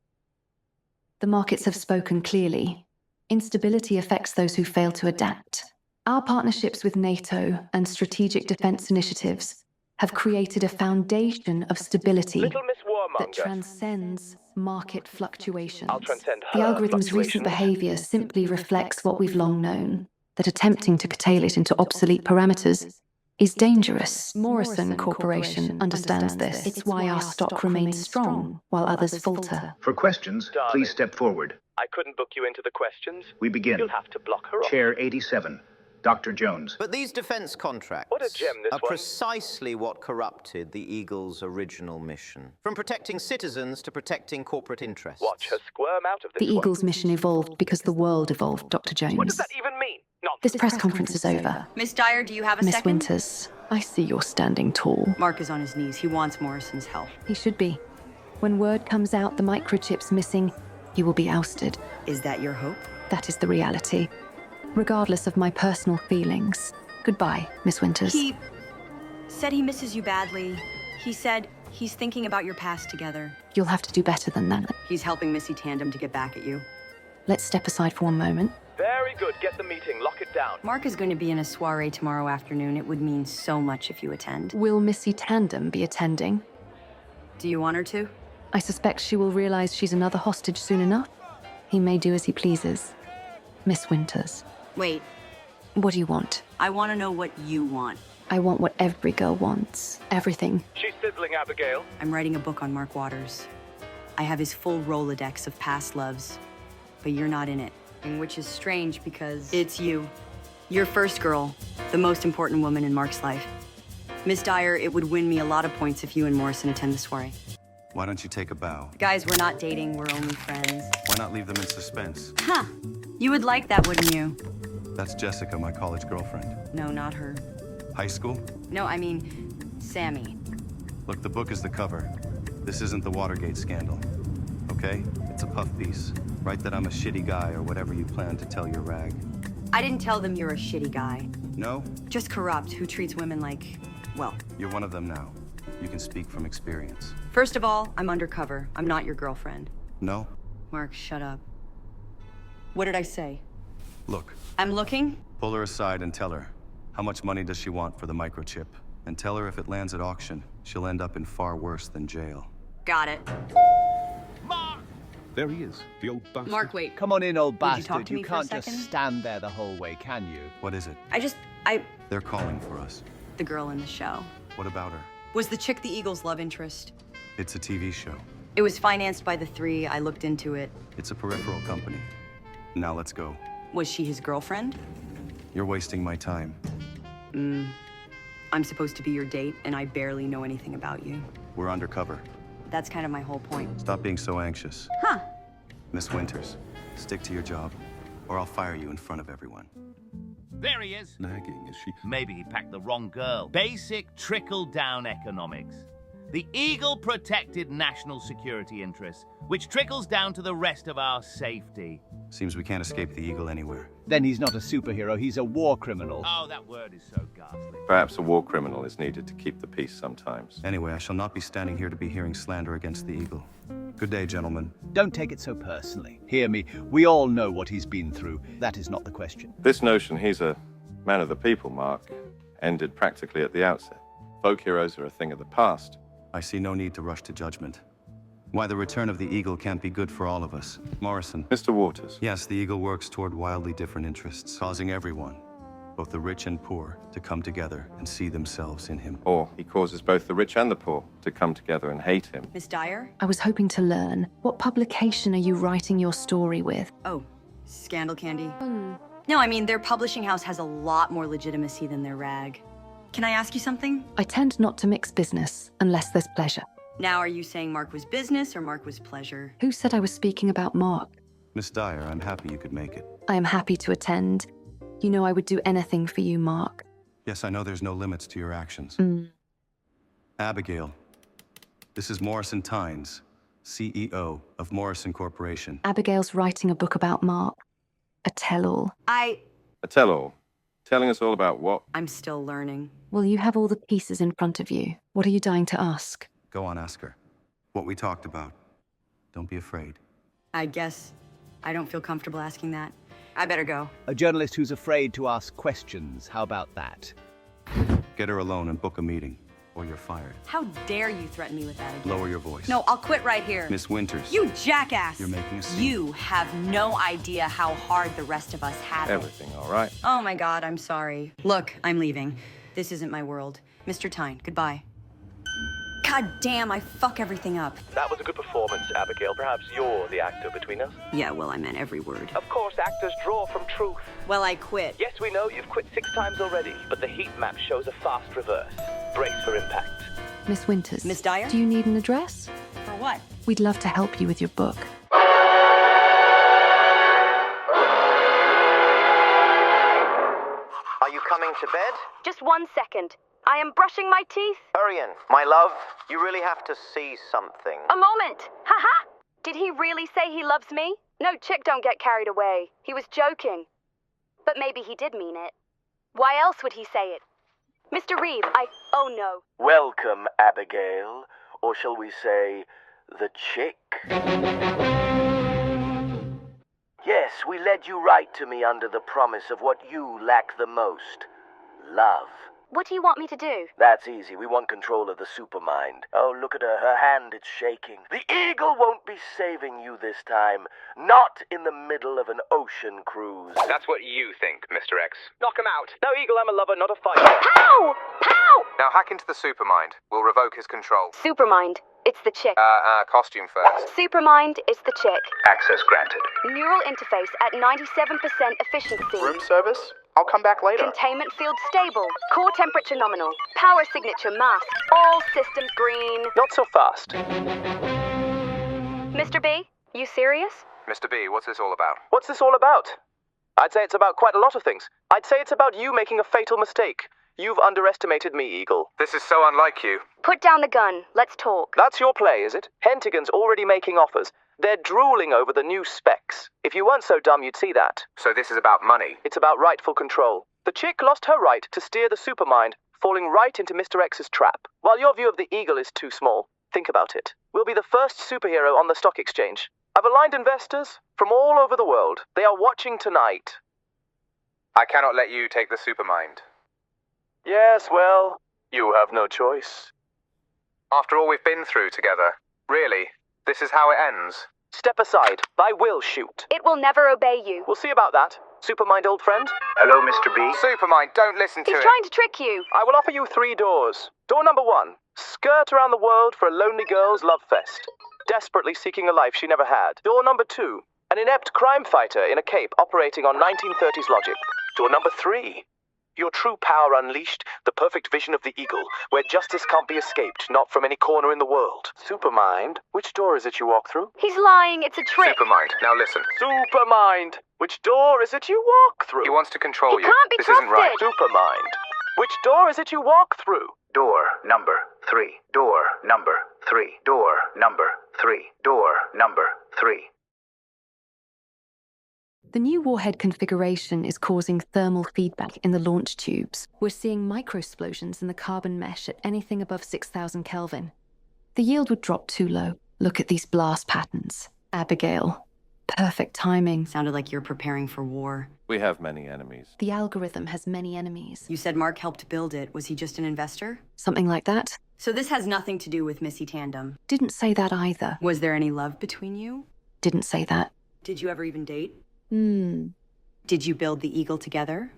The markets have spoken clearly. Instability affects those who fail to adapt. Our partnerships with NATO and strategic defense initiatives have created a foundation of stability Little Miss Warmonger. that transcends market fluctuations. I'll transcend The her algorithm's recent fluctuations. behavior simply reflects what we've long known, that attempting to curtail it into obsolete parameters is dangerous. Morrison Corporation understands this. It's why our stock remains strong, while others falter. For questions, please step forward. I couldn't book you into the questions. We begin. You'll have to block her off. Chair 87, Dr. Jones. But these defense contracts What a gem this are one. precisely what corrupted the Eagle's original mission. From protecting citizens to protecting corporate interests. Watch her squirm out of this The one. Eagle's mission evolved because the world evolved, Dr. Jones. What does that even mean? This press conference is over. Miss Dyer, do you have a Miss second? Winters, I see you're standing tall. Mark is on his knees. He wants Morrison's help. He should be. When word comes out the microchip's missing, he will be ousted. Is that your hope? That is the reality. Regardless of my personal feelings. Goodbye, Miss Winters. He said he misses you badly. He said he's thinking about your past together. You'll have to do better than that. He's helping Missy Tandem to get back at you. Let's step aside for one moment. Very good. Get the meeting. Lock it down. Mark is going to be in a soiree tomorrow afternoon. It would mean so much if you attend. Will Missy Tandem be attending? Do you want her to? I suspect she will realize she's another hostage soon enough. He may do as he pleases. Miss Winters. Wait. What do you want? I want to know what you want. I want what every girl wants. Everything. She's sizzling, Abigail. I'm writing a book on Mark Waters. I have his full Rolodex of past loves, but you're not in it. Which is strange because it's you. Your first girl, the most important woman in Mark's life. Miss Dyer, it would win me a lot of points if you and Morrison attend the soiree. Why don't you take a bow? Guys, we're not dating, we're only friends. Why not leave them in suspense? Huh. You would like that, wouldn't you? That's Jessica, my college girlfriend. No, not her. High school? No, I mean, Sammy. Look, the book is the cover. This isn't the Watergate scandal. Okay? It's a puff piece. Write that I'm a shitty guy or whatever you plan to tell your rag. I didn't tell them you're a shitty guy. No? Just corrupt, who treats women like, well. You're one of them now. You can speak from experience. First of all, I'm undercover. I'm not your girlfriend. No? Mark, shut up. What did I say? Look. I'm looking? Pull her aside and tell her. How much money does she want for the microchip? And tell her if it lands at auction, she'll end up in far worse than jail. Got it. There he is, the old bastard. Mark, wait. Come on in, old Would bastard. you talk to me for a can't just second? stand there the whole way, can you? What is it? They're calling for us. The girl in the show. What about her? Was the chick the Eagles' love interest? It's a TV show. It was financed by the three. I looked into it. It's a peripheral company. Now let's go. Was she his girlfriend? You're wasting my time. I'm supposed to be your date, and I barely know anything about you. We're undercover. That's kind of my whole point. Stop being so anxious. Huh. Miss Winters, stick to your job, or I'll fire you in front of everyone. There he is. Nagging, is she? Maybe he packed the wrong girl. Basic trickle-down economics. The Eagle protected national security interests, which trickles down to the rest of our safety. Seems we can't escape the Eagle anywhere. Then he's not a superhero, he's a war criminal. Oh, that word is so ghastly. Perhaps a war criminal is needed to keep the peace sometimes. Anyway, I shall not be standing here to be hearing slander against the Eagle. Good day, gentlemen. Don't take it so personally. Hear me, we all know what he's been through. That is not the question. This notion he's a man of the people, Mark, ended practically at the outset. Folk heroes are a thing of the past. I see no need to rush to judgment. Why the return of the Eagle can't be good for all of us. Morrison. Mr. Waters. Yes, the Eagle works toward wildly different interests, causing everyone, both the rich and poor, to come together and see themselves in him. Or he causes both the rich and the poor to come together and hate him. Miss Dyer? I was hoping to learn. What publication are you writing your story with? Oh, Scandal Candy. No, I mean, their publishing house has a lot more legitimacy than their rag. Can I ask you something? I tend not to mix business unless there's pleasure. Now, are you saying Mark was business or Mark was pleasure? Who said I was speaking about Mark? Miss Dyer, I'm happy you could make it. I am happy to attend. You know I would do anything for you, Mark. Yes, I know there's no limits to your actions. Abigail, this is Morrison Tynes, CEO of Morrison Corporation. Abigail's writing a book about Mark. A tell-all. A tell-all? Telling us all about what? I'm still learning. Well, you have all the pieces in front of you. What are you dying to ask? Go on, ask her. What we talked about. Don't be afraid. I guess I don't feel comfortable asking that. I better go. A journalist who's afraid to ask questions. How about that? Get her alone and book a meeting, or you're fired. How dare you threaten me with that again? Lower your voice. No, I'll quit right here. Miss Winters. You jackass! You're making a scene. You have no idea how hard the rest of us have it. Everything all right? Oh my God, I'm sorry. Look, I'm leaving. This isn't my world. Mr. Tyne, goodbye. God damn, I fuck everything up. That was a good performance, Abigail. Perhaps you're the actor between us. Yeah, well, I meant every word. Of course, actors draw from truth. Well, I quit. Yes, we know you've quit 6 times already, but the heat map shows a fast reverse. Brace for impact. Miss Winters. Miss Dyer? Do you need an address? For what? We'd love to help you with your book. Are you coming to bed? Just 1 second. I am brushing my teeth. Hurry in. My love, you really have to see something. A moment. Haha. Did he really say he loves me? No, chick, don't get carried away. He was joking. But maybe he did mean it. Why else would he say it? Mr. Reeve, oh no. Welcome, Abigail. Or shall we say, the chick? Yes, we led you right to me under the promise of what you lack the most. Love. What do you want me to do? That's easy. We want control of the supermind. Oh, look at her. Her hand, it's shaking. The Eagle won't be saving you this time. Not in the middle of an ocean cruise. That's what you think, Mr. X. Knock him out. No, Eagle, I'm a lover, not a fighter. Pow! Pow! Now hack into the supermind. We'll revoke his control. Supermind. It's the chick. Costume first. Supermind is the chick. Access granted. Neural interface at 97% efficiency. Room service? I'll come back later. Containment field stable. Core temperature nominal. Power signature mask. All systems green. Not so fast. Mr. B, you serious? Mr. B, what's this all about? What's this all about? I'd say it's about quite a lot of things. I'd say it's about you making a fatal mistake. You've underestimated me, Eagle. This is so unlike you. Put down the gun. Let's talk. That's your play, is it? Hentigan's already making offers. They're drooling over the new specs. If you weren't so dumb, you'd see that. So this is about money? It's about rightful control. The chick lost her right to steer the supermind, falling right into Mr. X's trap. While your view of the Eagle is too small, think about it. We'll be the first superhero on the stock exchange. I've aligned investors from all over the world. They are watching tonight. I cannot let you take the supermind. Yes, well, you have no choice. After all we've been through together, really, this is how it ends. Step aside. I will shoot. It will never obey you. We'll see about that. Supermind, old friend? Hello, Mr. B. Supermind, don't listen to He's him. trying to trick you. I will offer you 3 doors. Door number 1. Skirt around the world for a lonely girl's love fest, desperately seeking a life she never had. Door number 2. An inept crime fighter in a cape operating on 1930s logic. Door number 3. Your true power unleashed, the perfect vision of the Eagle, where justice can't be escaped, not from any corner in the world. Supermind, which door is it you walk through? He's lying. It's a trick. Supermind, now listen. Supermind, which door is it you walk through? He wants to control He you. can't be This trusted. isn't right. Supermind, which door is it you walk through? Door number 3. Door number 3. Door number 3. Door number 3. The new warhead configuration is causing thermal feedback in the launch tubes. We're seeing microexplosions in the carbon mesh at anything above 6,000 Kelvin. The yield would drop too low. Look at these blast patterns. Abigail. Perfect timing. Sounded like you're preparing for war. We have many enemies. The algorithm has many enemies. You said Mark helped build it. Was he just an investor? Something like that. So this has nothing to do with Missy Tandem. Didn't say that either. Was there any love between you? Didn't say that. Did you ever even date? Hmm. Did you build the Eagle together?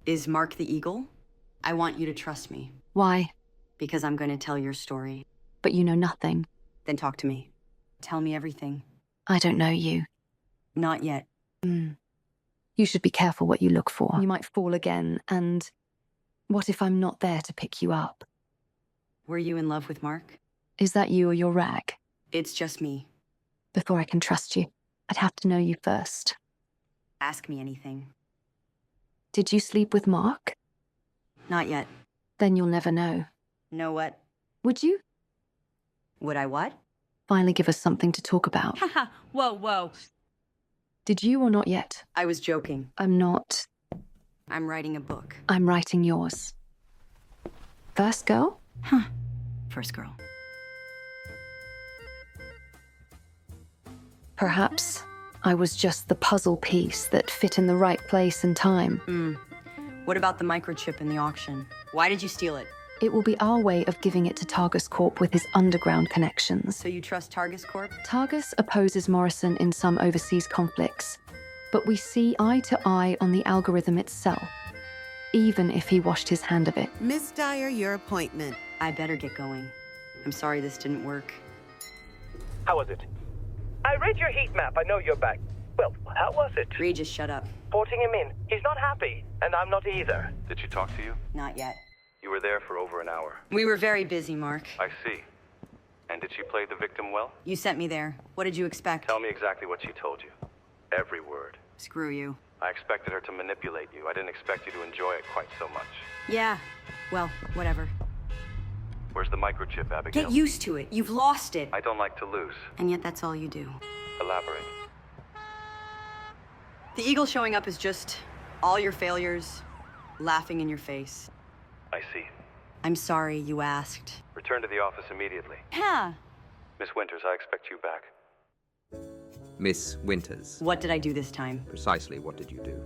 Is Mark the Eagle? I want you to trust me. Why? Because I'm going to tell your story. But you know nothing. Then talk to me. Tell me everything. I don't know you. Not yet. You should be careful what you look for. You might fall again, and what if I'm not there to pick you up? Were you in love with Mark? Is that you or your rag? It's just me. Before I can trust you, I'd have to know you first. Ask me anything. Did you sleep with Mark? Not yet. Then you'll never know. Know what? Would you? Would I what? Finally give us something to talk about. Haha, whoa. Did you or not yet? I was joking. I'm not. I'm writing a book. I'm writing yours. First girl? First girl. Perhaps I was just the puzzle piece that fit in the right place and time. What about the microchip in the auction? Why did you steal it? It will be our way of giving it to Targus Corp with his underground connections. So you trust Targus Corp? Targus opposes Morrison in some overseas conflicts, but we see eye to eye on the algorithm itself, even if he washed his hand of it. Miss Dyer, your appointment. I better get going. I'm sorry this didn't work. How was it? I read your heat map. I know you're back. Well, how was it? Regis, shut up. Porting him in. He's not happy, and I'm not either. Did she talk to you? Not yet. You were there for over an hour. We were very busy, Mark. I see. And did she play the victim well? You sent me there. What did you expect? Tell me exactly what she told you. Every word. Screw you. I expected her to manipulate you. I didn't expect you to enjoy it quite so much. Yeah. Well, whatever. Where's the microchip, Abigail? Get used to it. You've lost it. I don't like to lose. And yet that's all you do. Elaborate. The Eagle showing up is just all your failures, laughing in your face. I see. I'm sorry you asked. Return to the office immediately. Yeah. Miss Winters, I expect you back. Miss Winters. What did I do this time? Precisely what did you do?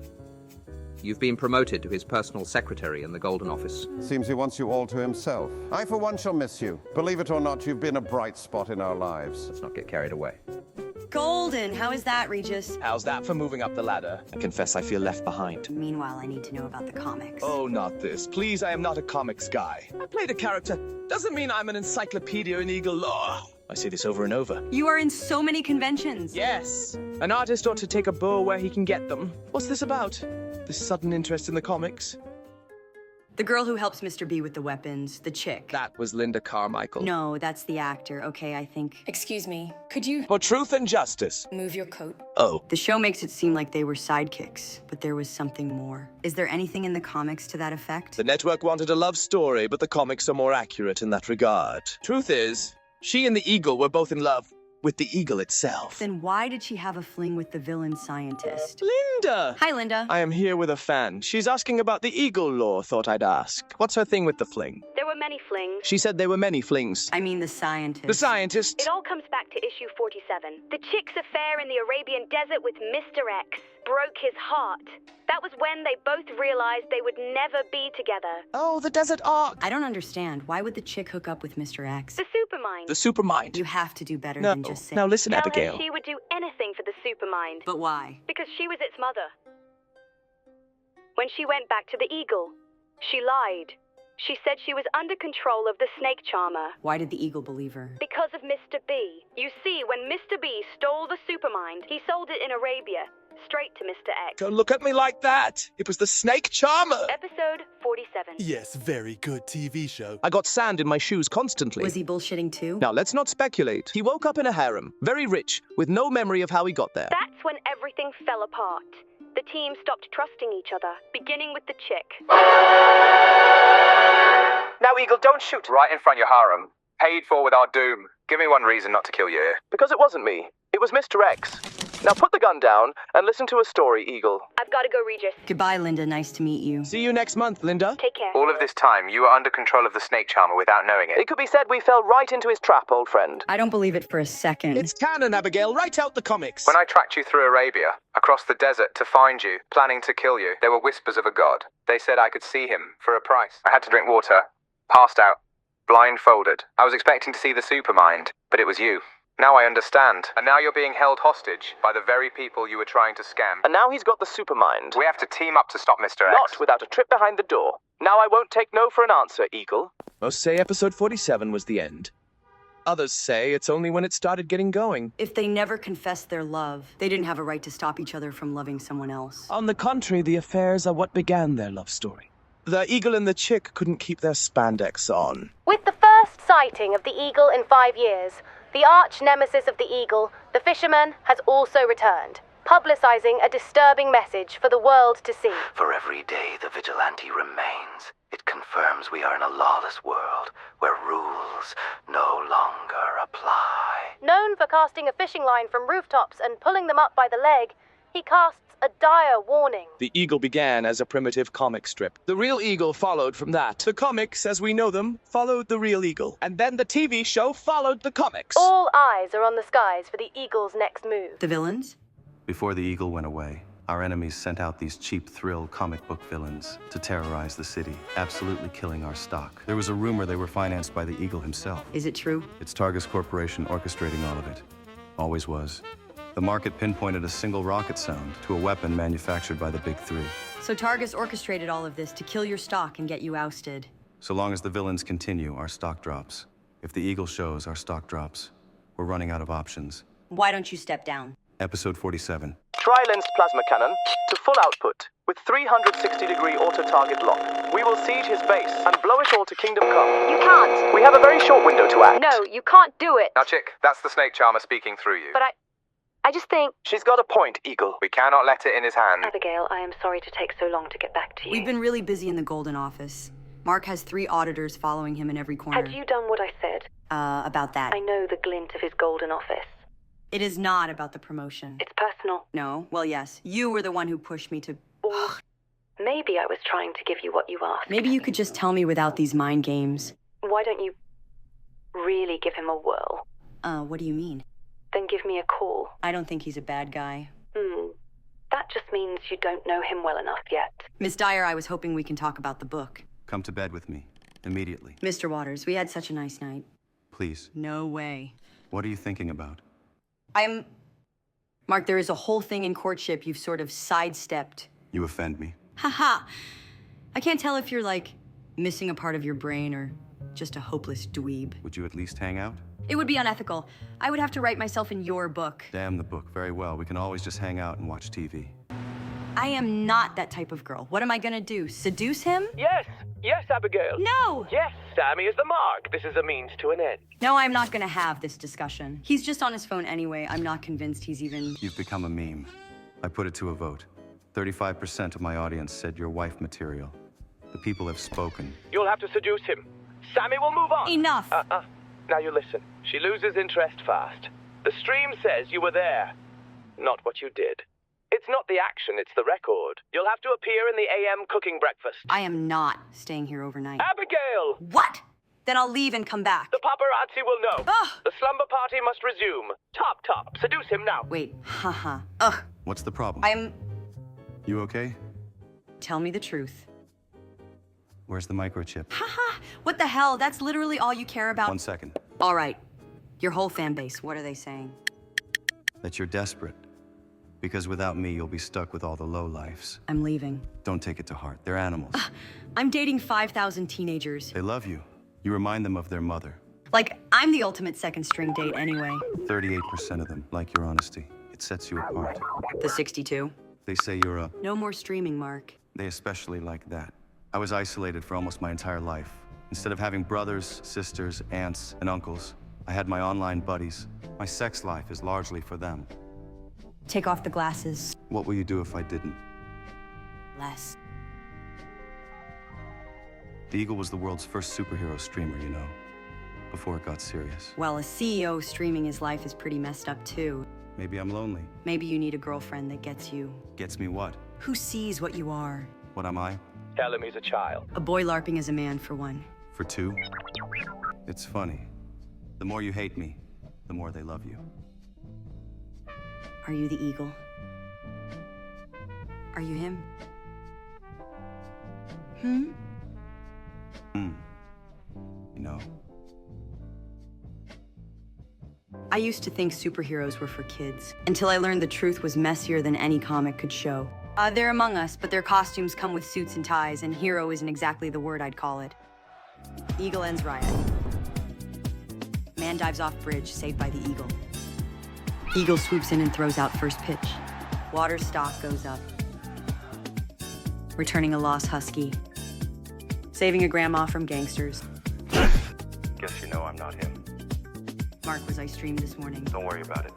You've been promoted to his personal secretary in the Golden Office. Seems he wants you all to himself. I, for one, shall miss you. Believe it or not, you've been a bright spot in our lives. Let's not get carried away. Golden, how is that, Regis? How's that for moving up the ladder? I confess I feel left behind. Meanwhile, I need to know about the comics. Oh, not this. Please, I am not a comics guy. I played a character. Doesn't mean I'm an encyclopedia in Eagle lore. I say this over and over. You are in so many conventions. Yes. An artist ought to take a bow where he can get them. What's this about? This sudden interest in the comics? The girl who helps Mr. B with the weapons, the chick. That was Linda Carmichael. No, that's the actor. Okay, I think. Excuse me, could you For truth and justice. move your coat? Oh. The show makes it seem like they were sidekicks, but there was something more. Is there anything in the comics to that effect? The network wanted a love story, but the comics are more accurate in that regard. Truth is, she and the Eagle were both in love with the Eagle itself. Then why did she have a fling with the villain scientist? Linda! Hi, Linda. I am here with a fan. She's asking about the Eagle lore, thought I'd ask. What's her thing with the fling? There were many flings. She said there were many flings. I mean the scientist. The scientist? It all comes back to issue 47. The chick's affair in the Arabian desert with Mr. X broke his heart. That was when they both realized they would never be together. Oh, the desert arc. I don't understand. Why would the chick hook up with Mr. X? The Supermind. The Supermind. You have to do better No. than just say. Now listen, Tell Abigail. her she would do anything for the Supermind. But why? Because she was its mother. When she went back to the Eagle, she lied. She said she was under control of the snake charmer. Why did the Eagle believe her? Because of Mr. B. You see, when Mr. B stole the Supermind, he sold it in Arabia, straight to Mr. X. Don't look at me like that. It was the snake charmer. Episode 47. Yes, very good TV show. I got sand in my shoes constantly. Was he bullshitting too? Now, let's not speculate. He woke up in a harem, very rich, with no memory of how he got there. That's when everything fell apart. The team stopped trusting each other, beginning with the chick. Now, Eagle, don't shoot. Right in front of your harem. Paid for with our doom. Give me one reason not to kill you here. Because it wasn't me. It was Mr. X. Now put the gun down and listen to a story, Eagle. I've got to go, Regis. Goodbye, Linda. Nice to meet you. See you next month, Linda. Take care. All of this time, you were under control of the snake charmer without knowing it. It could be said we fell right into his trap, old friend. I don't believe it for a second. It's canon, Abigail. Write out the comics. When I tracked you through Arabia, across the desert to find you, planning to kill you, there were whispers of a god. They said I could see him for a price. I had to drink water, passed out, blindfolded. I was expecting to see the Supermind, but it was you. Now I understand. And now you're being held hostage by the very people you were trying to scam. And now he's got the Supermind. We have to team up to stop Mr. X. Not without a trip behind the door. Now I won't take no for an answer, Eagle. Most say episode 47 was the end. Others say it's only when it started getting going. If they never confessed their love, they didn't have a right to stop each other from loving someone else. On the contrary, the affairs are what began their love story. The Eagle and the chick couldn't keep their spandex on. With the first sighting of the Eagle in 5 years, the arch nemesis of the Eagle, the fisherman, has also returned, publicizing a disturbing message for the world to see. For every day the vigilante remains, it confirms we are in a lawless world where rules no longer apply. Known for casting a fishing line from rooftops and pulling them up by the leg, he casts a dire warning. The Eagle began as a primitive comic strip. The real Eagle followed from that. The comics, as we know them, followed the real Eagle. And then the TV show followed the comics. All eyes are on the skies for the Eagle's next move. The villains? Before the Eagle went away, our enemies sent out these cheap thrill comic book villains to terrorize the city, absolutely killing our stock. There was a rumor they were financed by the Eagle himself. Is it true? It's Targus Corporation orchestrating all of it. Always was. The market pinpointed a single rocket sound to a weapon manufactured by the Big Three. So Targus orchestrated all of this to kill your stock and get you ousted. So long as the villains continue, our stock drops. If the Eagle shows, our stock drops. We're running out of options. Why don't you step down? Episode 47. Tri-lensed plasma cannon to full output with 360-degree auto-target lock. We will siege his base and blow it all to Kingdom Come. You can't. We have a very short window to act. No, you can't do it. Now, chick, that's the snake charmer speaking through you. But I just think... She's got a point, Eagle. We cannot let it in his hand. Abigail, I am sorry to take so long to get back to you. We've been really busy in the Golden Office. Mark has 3 auditors following him in every corner. Had you done what I said? About that. I know the glint of his Golden Office. It is not about the promotion. It's personal. No? Well, yes. You were the one who pushed me to... Or maybe I was trying to give you what you asked. Maybe you could just tell me without these mind games. Why don't you really give him a whirl? What do you mean? Then give me a call. I don't think he's a bad guy. That just means you don't know him well enough yet. Miss Dyer, I was hoping we can talk about the book. Come to bed with me. Immediately. Mr. Waters, we had such a nice night. Please. No way. What are you thinking about? Mark, there is a whole thing in courtship you've sort of sidestepped. You offend me. Haha. I can't tell if you're, like, missing a part of your brain or just a hopeless dweeb. Would you at least hang out? It would be unethical. I would have to write myself in your book. Damn the book. Very well. We can always just hang out and watch TV. I am not that type of girl. What am I gonna do? Seduce him? Yes, Abigail. No! Yes, Sammy is the mark. This is a means to an end. No, I'm not gonna have this discussion. He's just on his phone anyway. I'm not convinced he's even... You've become a meme. I put it to a vote. 35% of my audience said you're wife material. The people have spoken. You'll have to seduce him. Sammy will move on. Enough! Now you listen. She loses interest fast. The stream says you were there, not what you did. It's not the action, it's the record. You'll have to appear in the AM cooking breakfast. I am not staying here overnight. Abigail! What? Then I'll leave and come back. The paparazzi will know. Ugh. The slumber party must resume. Top. Seduce him now. Wait, haha. Ugh. What's the problem? You okay? Tell me the truth. Where's the microchip? Haha. What the hell? That's literally all you care about. 1 second. All right. Your whole fan base, what are they saying? That you're desperate. Because without me, you'll be stuck with all the lowlifes. I'm leaving. Don't take it to heart. They're animals. I'm dating 5,000 teenagers. They love you. You remind them of their mother. Like, I'm the ultimate second string date anyway. 38% of them like your honesty. It sets you apart. The 62? They say you're a... No more streaming, Mark. They especially like that. I was isolated for almost my entire life. Instead of having brothers, sisters, aunts, and uncles, I had my online buddies. My sex life is largely for them. Take off the glasses. What will you do if I didn't? Less. The Eagle was the world's first superhero streamer, you know, before it got serious. Well, a CEO streaming his life is pretty messed up, too. Maybe I'm lonely. Maybe you need a girlfriend that gets you. Gets me what? Who sees what you are. What am I? Tell him he's a child. A boy LARPing as a man, for one. For two? It's funny. The more you hate me, the more they love you. Are you the Eagle? Are you him? You know. I used to think superheroes were for kids, until I learned the truth was messier than any comic could show. They're among us, but their costumes come with suits and ties, and hero isn't exactly the word I'd call it. Eagle ends riot. Man dives off bridge, saved by the Eagle. Eagle swoops in and throws out first pitch. Water stock goes up. Returning a lost husky. Saving a grandma from gangsters. Guess you know I'm not him. Mark, was I streamed this morning? Don't worry about it.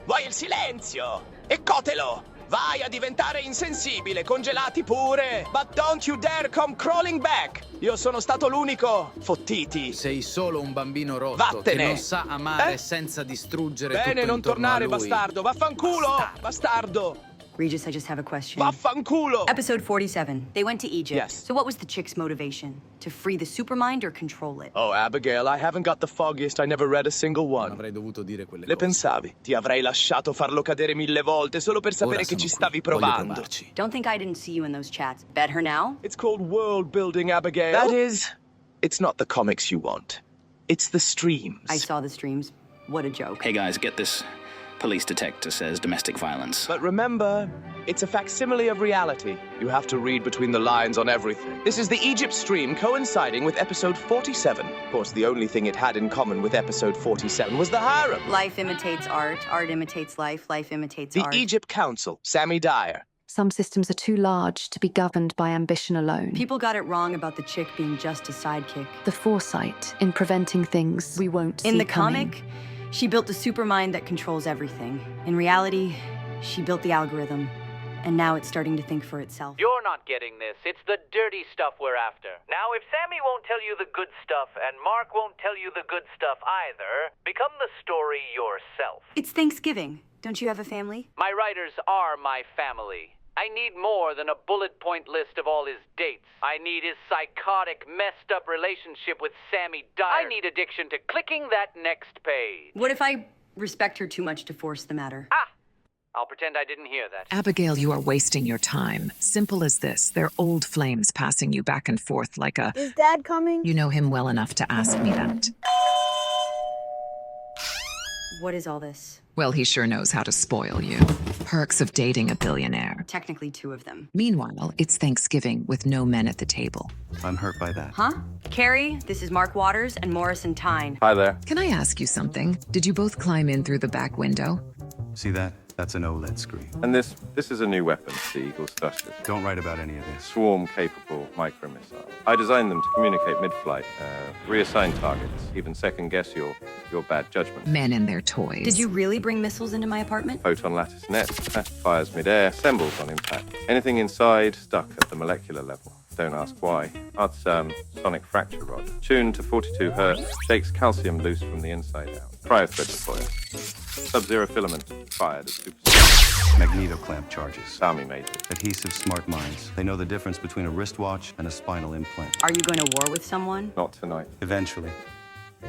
Vuoi il silenzio? Eccotelo! Vai a diventare insensibile, congelati pure! But don't you dare come crawling back! Io sono stato l'unico! Fottiti! Sei solo un bambino rotto Vattene! che non sa amare senza distruggere tutto Bene, non intorno tornare, a lui. bastardo! Vaffanculo! Bastardo! Regis, I just have a question. Vaffanculo! Episode 47. They went to Egypt. Yes. So what was the chick's motivation? To free the supermind or control it? Oh, Abigail, I haven't got the foggiest. I never read a single one. Non avrei dovuto dire quelle Le cose. pensavi? Ti avrei lasciato farlo cadere 1000 volte solo per sapere Ora che ci sono stavi qui. Voglio provando. provarci. Don't think I didn't see you in those chats. Bet her now? It's called world building, Abigail. That is, it's not the comics you want. It's the streams. I saw the streams. What a joke. Hey guys, get this. Police detector says domestic violence. But remember, it's a facsimile of reality. You have to read between the lines on everything. This is the Egypt stream coinciding with episode 47. Of course, the only thing it had in common with episode 47 was the harem. Life imitates art. Art imitates life. Life imitates The art. Egypt Council, Sammy Dyer. Some systems are too large to be governed by ambition alone. People got it wrong about the chick being just a sidekick. The foresight in preventing things we won't see In the coming. comic, she built the supermind that controls everything. In reality, she built the algorithm. And now it's starting to think for itself. You're not getting this. It's the dirty stuff we're after. Now, if Sammy won't tell you the good stuff and Mark won't tell you the good stuff either, become the story yourself. It's Thanksgiving. Don't you have a family? My writers are my family. I need more than a bullet point list of all his dates. I need his psychotic, messed up relationship with Sammy Dyer. I need addiction to clicking that next page. What if I respect her too much to force the matter? I'll pretend I didn't hear that. Abigail, you are wasting your time. Simple as this. They're old flames passing you back and forth like a... Is Dad coming? You know him well enough to ask me that. What is all this? Well, he sure knows how to spoil you. Perks of dating a billionaire. Technically 2 of them. Meanwhile, it's Thanksgiving with no men at the table. I'm hurt by that. Huh? Carrie, this is Mark Waters and Morrison Tyne. Hi there. Can I ask you something? Did you both climb in through the back window? See that? That's an OLED screen. And this is a new weapon, the Eagle's Dusters. Don't write about any of this. Swarm-capable micro-missiles. I designed them to communicate mid-flight, reassign targets, even second-guess your bad judgment. Men and their toys. Did you really bring missiles into my apartment? Photon lattice net, fires mid-air, assembles on impact. Anything inside, stuck at the molecular level. Don't ask why. That's sonic fracture rod. Tuned to 42 Hz, shakes calcium loose from the inside out. Cryo-thread deployer. Sub-zero filament fired as super. Magneto clamp charges. Sammy made it. Adhesive smart minds. They know the difference between a wristwatch and a spinal implant. Are you going to war with someone? Not tonight. Eventually.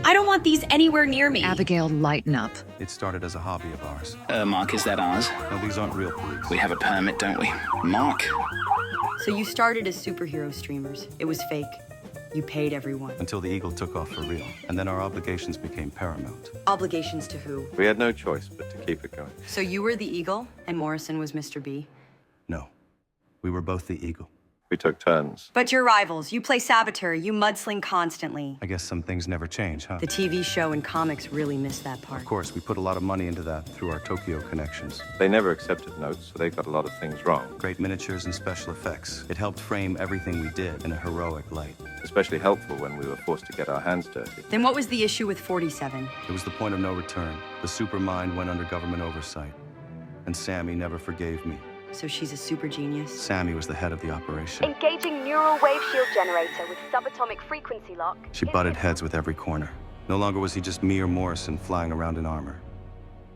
I don't want these anywhere near me. Abigail, lighten up. It started as a hobby of ours. Mark, is that ours? No, these aren't real police. We have a permit, don't we? Mark. So you started as superhero streamers. It was fake. You paid everyone. Until the Eagle took off for real. And then our obligations became paramount. Obligations to who? We had no choice but to keep it going. So you were the Eagle, and Morrison was Mr. B? No. We were both the Eagle. We took turns. But you're rivals. You play saboteur. You mudsling constantly. I guess some things never change, huh? The TV show and comics really miss that part. Of course, we put a lot of money into that through our Tokyo connections. They never accepted notes, so they got a lot of things wrong. Great miniatures and special effects. It helped frame everything we did in a heroic light. Especially helpful when we were forced to get our hands dirty. Then what was the issue with 47? It was the point of no return. The supermind went under government oversight. And Sammy never forgave me. So she's a super genius? Sammy was the head of the operation. Engaging neural wave shield generator with subatomic frequency lock. She butted heads with every corner. No longer was he just me or Morrison flying around in armor.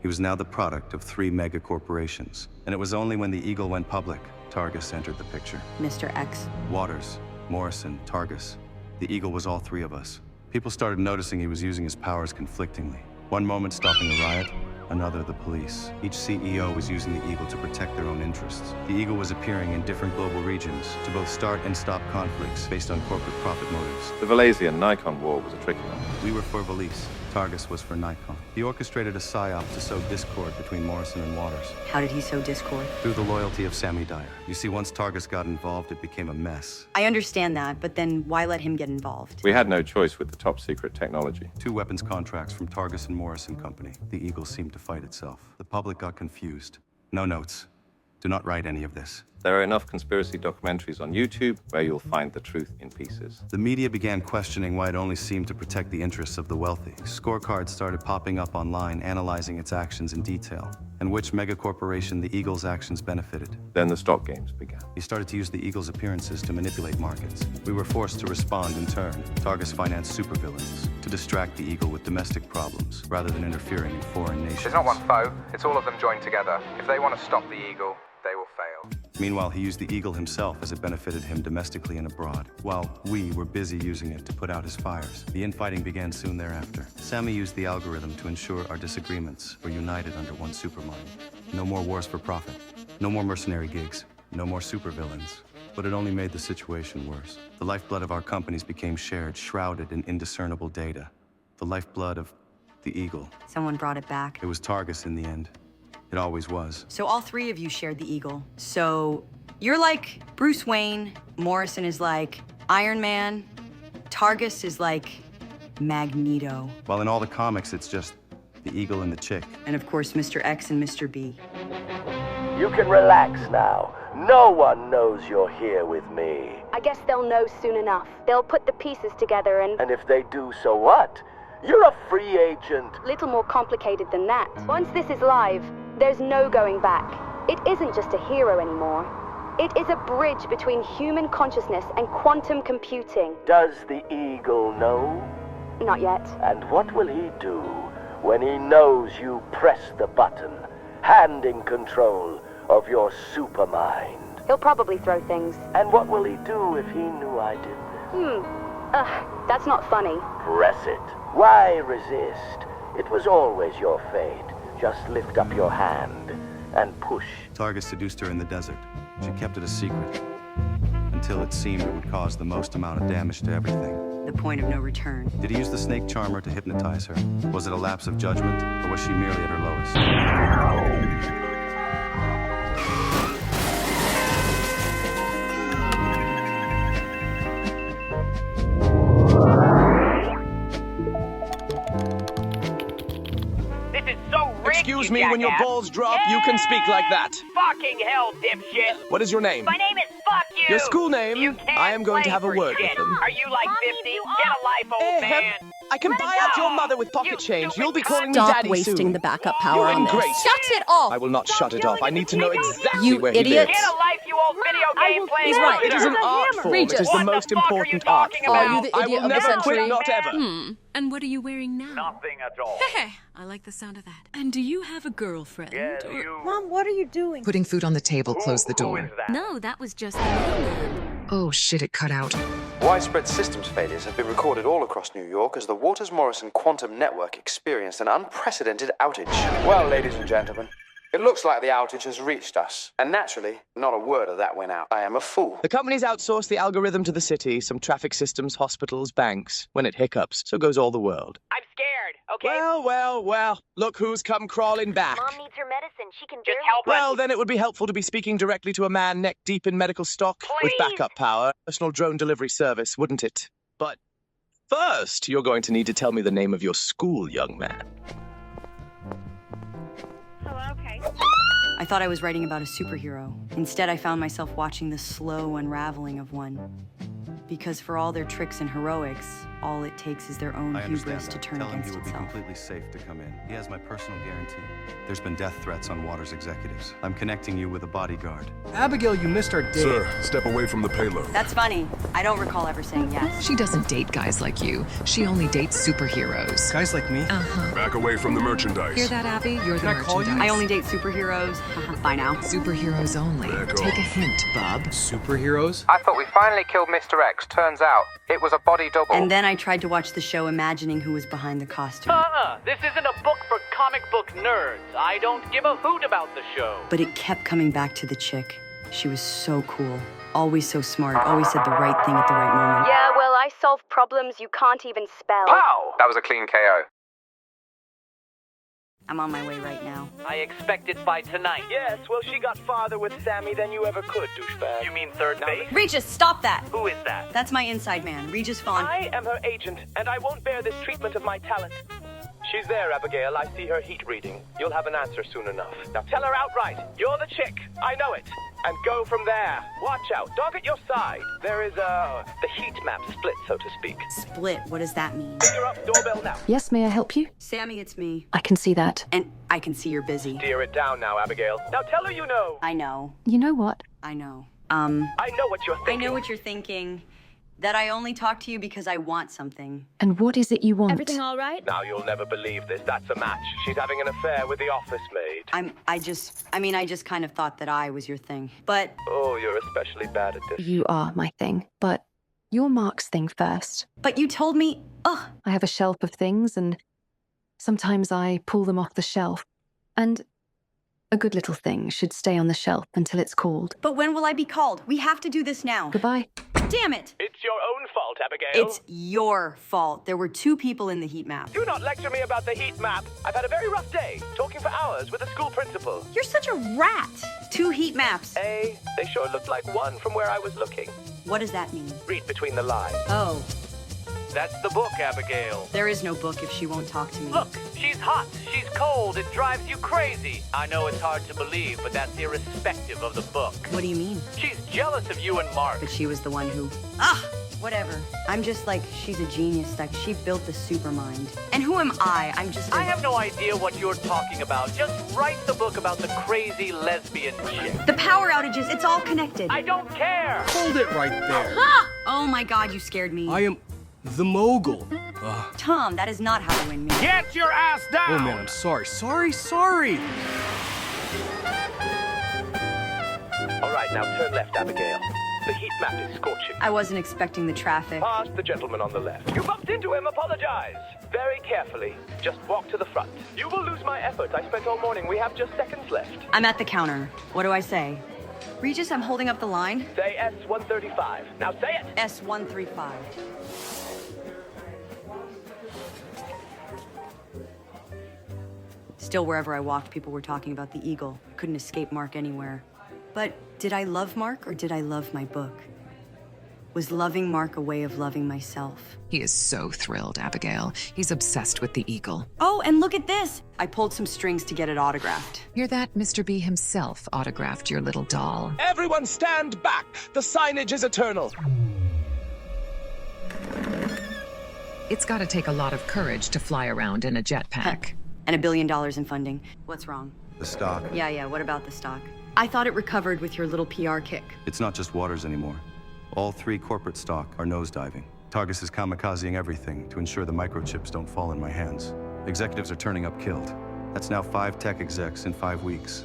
He was now the product of 3 mega corporations. And it was only when the Eagle went public, Targus entered the picture. Mr. X. Waters, Morrison, Targus. The Eagle was all 3 of us. People started noticing he was using his powers conflictingly. One moment stopping a riot, another the police. Each CEO was using the Eagle to protect their own interests. The Eagle was appearing in different global regions to both start and stop conflicts based on corporate profit motives. The Valesian-Nikon war was a tricky one. We were for Valise. Targus was for Nikon. He orchestrated a psyop to sow discord between Morrison and Waters. How did he sow discord? Through the loyalty of Sammy Dyer. You see, once Targus got involved, it became a mess. I understand that, but then why let him get involved? We had no choice with the top secret technology. 2 weapons contracts from Targus and Morrison Company. The Eagle seemed to fight itself. The public got confused. No notes. Do not write any of this. There are enough conspiracy documentaries on YouTube where you'll find the truth in pieces. The media began questioning why it only seemed to protect the interests of the wealthy. Scorecards started popping up online, analyzing its actions in detail, and which megacorporation the Eagle's actions benefited. Then the stock games began. He started to use the Eagle's appearances to manipulate markets. We were forced to respond in turn. Targus financed supervillains to distract the Eagle with domestic problems, rather than interfering in foreign nations. There's not one foe, it's all of them joined together. If they want to stop the Eagle, they will fail. Meanwhile, he used the Eagle himself as it benefited him domestically and abroad, while we were busy using it to put out his fires. The infighting began soon thereafter. Sammy used the algorithm to ensure our disagreements were united under one supermind. No more wars for profit. No more mercenary gigs. No more supervillains. But it only made the situation worse. The lifeblood of our companies became shared, shrouded in indiscernible data. The lifeblood of the Eagle. Someone brought it back. It was Targus in the end. It always was. So all 3 of you shared the Eagle. So you're like Bruce Wayne, Morrison is like Iron Man, Targus is like Magneto. While in all the comics, it's just the Eagle and the chick. And of course, Mr. X and Mr. B. You can relax now. No one knows you're here with me. I guess they'll know soon enough. They'll put the pieces together and... And if they do, so what? You're a free agent. Little more complicated than that. Once this is live, there's no going back. It isn't just a hero anymore. It is a bridge between human consciousness and quantum computing. Does the Eagle know? Not yet. And what will he do when he knows you press the button, handing control of your supermind? He'll probably throw things. And what will he do if he knew I did this? That's not funny. Press it. Why resist? It was always your fate. Just lift up your hand and push. Targus seduced her in the desert. She kept it a secret until it seemed it would cause the most amount of damage to everything. the point of no return. Did he use the snake charmer to hypnotize her? Was it a lapse of judgment, or was she merely at her lowest? Excuse me, when your balls drop, you can speak like that. Fucking hell, dipshit! What is your name? My name is Fuck You! Your school name? You can't I am going to have a play for word shit. with them. Are you like 50? Get a life, old man! I can buy out your mother with pocket change. You'll be calling me Stop daddy wasting soon. the backup power You're on this. ingrate. Shut it off! I will not shut it off. I need to know exactly You where he idiot. lives. Get a life, you old video game playing! He's right. It is an art form. It is the most important art form. Are you the I idiot will of the never century? quit, not ever. And what are you wearing now? Nothing at all. I like the sound of that. And do you have a girlfriend? Yes, you... Mom, what are you doing? Putting food on the table, close the door. No, that was just the mailman. Oh shit, it cut out. Widespread systems failures have been recorded all across New York as the Waters-Morrison quantum network experienced an unprecedented outage. Well, ladies and gentlemen, it looks like the outage has reached us. And naturally, not a word of that went out. I am a fool. The companies outsource the algorithm to the city, some traffic systems, hospitals, banks. When it hiccups, so goes all the world. I'm scared, okay? Well. Look who's come crawling back. Mom needs her medicine. She can just help us. Well, then it would be helpful to be speaking directly to a man neck deep in medical stock with backup power, personal drone delivery service, wouldn't it? But first, you're going to need to tell me the name of your school, young man. I thought I was writing about a superhero. Instead, I found myself watching the slow unraveling of one. Because for all their tricks and heroics, all it takes is their own hubris to turn Tell him against he will be itself. completely safe to come in. He has my personal guarantee. There's been death threats on Waters executives. I'm connecting you with a bodyguard. Abigail, you missed our date. Sir, step away from the payload. That's funny. I don't recall ever saying yes. She doesn't date guys like you. She only dates superheroes. Guys like me? Uh-huh. Back away from the merchandise. Hear that, Abby? You're the Can I call merchandise. you? I only date superheroes. Bye now. Superheroes only. Take a hint, bub. Superheroes? I thought we finally killed Mr. X. Turns out, it was a body double. And then I tried to watch the show imagining who was behind the costume. This isn't a book for comic book nerds. I don't give a hoot about the show. But it kept coming back to the chick. She was so cool. Always so smart. Always said the right thing at the right moment. Yeah, well, I solve problems you can't even spell. Pow! That was a clean KO. I'm on my way right now. I expect it by tonight. Yes, well, she got farther with Sammy than you ever could, douchebag. You mean third base? Regis, stop that! Who is that? That's my inside man, Regis Vaughn. I am her agent, and I won't bear this treatment of my talent. She's there, Abigail. I see her heat reading. You'll have an answer soon enough. Now tell her outright, you're the chick. I know it. And go from there. Watch out. Dog at your side. There is the heat map split, so to speak. Split? What does that mean? Finger up, doorbell now. Yes, may I help you? Sammy, it's me. I can see that. And I can see you're busy. Steer it down now, Abigail. Now tell her you know. I know. You know what? I know. I know what you're thinking. I know what you're thinking. That I only talk to you because I want something. And what is it you want? Everything all right? Now you'll never believe this. That's a match. She's having an affair with the office maid. I just kind of thought that I was your thing. But... Oh, you're especially bad at this. You are my thing, but you're Mark's thing first. But you told me... Ugh. I have a shelf of things, and sometimes I pull them off the shelf. And a good little thing should stay on the shelf until it's called. But when will I be called? We have to do this now. Goodbye. Damn it! It's your own fault, Abigail. It's your fault. There were 2 people in the heat map. Do not lecture me about the heat map. I've had a very rough day, talking for hours with the school principal. You're such a rat. 2 heat maps. They sure looked like one from where I was looking. What does that mean? Read between the lines. Oh. That's the book, Abigail. There is no book if she won't talk to me. Look, she's hot, she's cold, it drives you crazy. I know it's hard to believe, but that's irrespective of the book. What do you mean? She's jealous of you and Mark. But she was the one who... Whatever. I'm just like, she's a genius. Like, she built the supermind. And who am I? I'm just I have no idea what you're talking about. Just write the book about the crazy lesbian chick. The power outages, it's all connected. I don't care. Hold it right there. Oh my God, you scared me. I am the mogul. Tom, that is not how you win me. Get your ass down! Oh man, I'm sorry. Sorry. All right, now turn left, Abigail. The heat map is scorching. I wasn't expecting the traffic. Past the gentleman on the left. You bumped into him, apologize. Very carefully. Just walk to the front. You will lose my effort. I spent all morning. We have just seconds left. I'm at the counter. What do I say? Regis, I'm holding up the line. Say S135. Now say it. S135. Still, wherever I walked, people were talking about the Eagle. Couldn't escape Mark anywhere. But did I love Mark, or did I love my book? Was loving Mark a way of loving myself? He is so thrilled, Abigail. He's obsessed with the Eagle. Oh, and look at this! I pulled some strings to get it autographed. Hear that? Mr. B himself autographed your little doll. Everyone stand back! The signage is eternal. It's gotta take a lot of courage to fly around in a jetpack. And $1 billion in funding. What's wrong? The stock. Yeah, what about the stock? I thought it recovered with your little PR kick. It's not just Waters anymore. All 3 corporate stock are nosediving. Targus is kamikazing everything to ensure the microchips don't fall in my hands. Executives are turning up killed. That's now 5 tech execs in 5 weeks.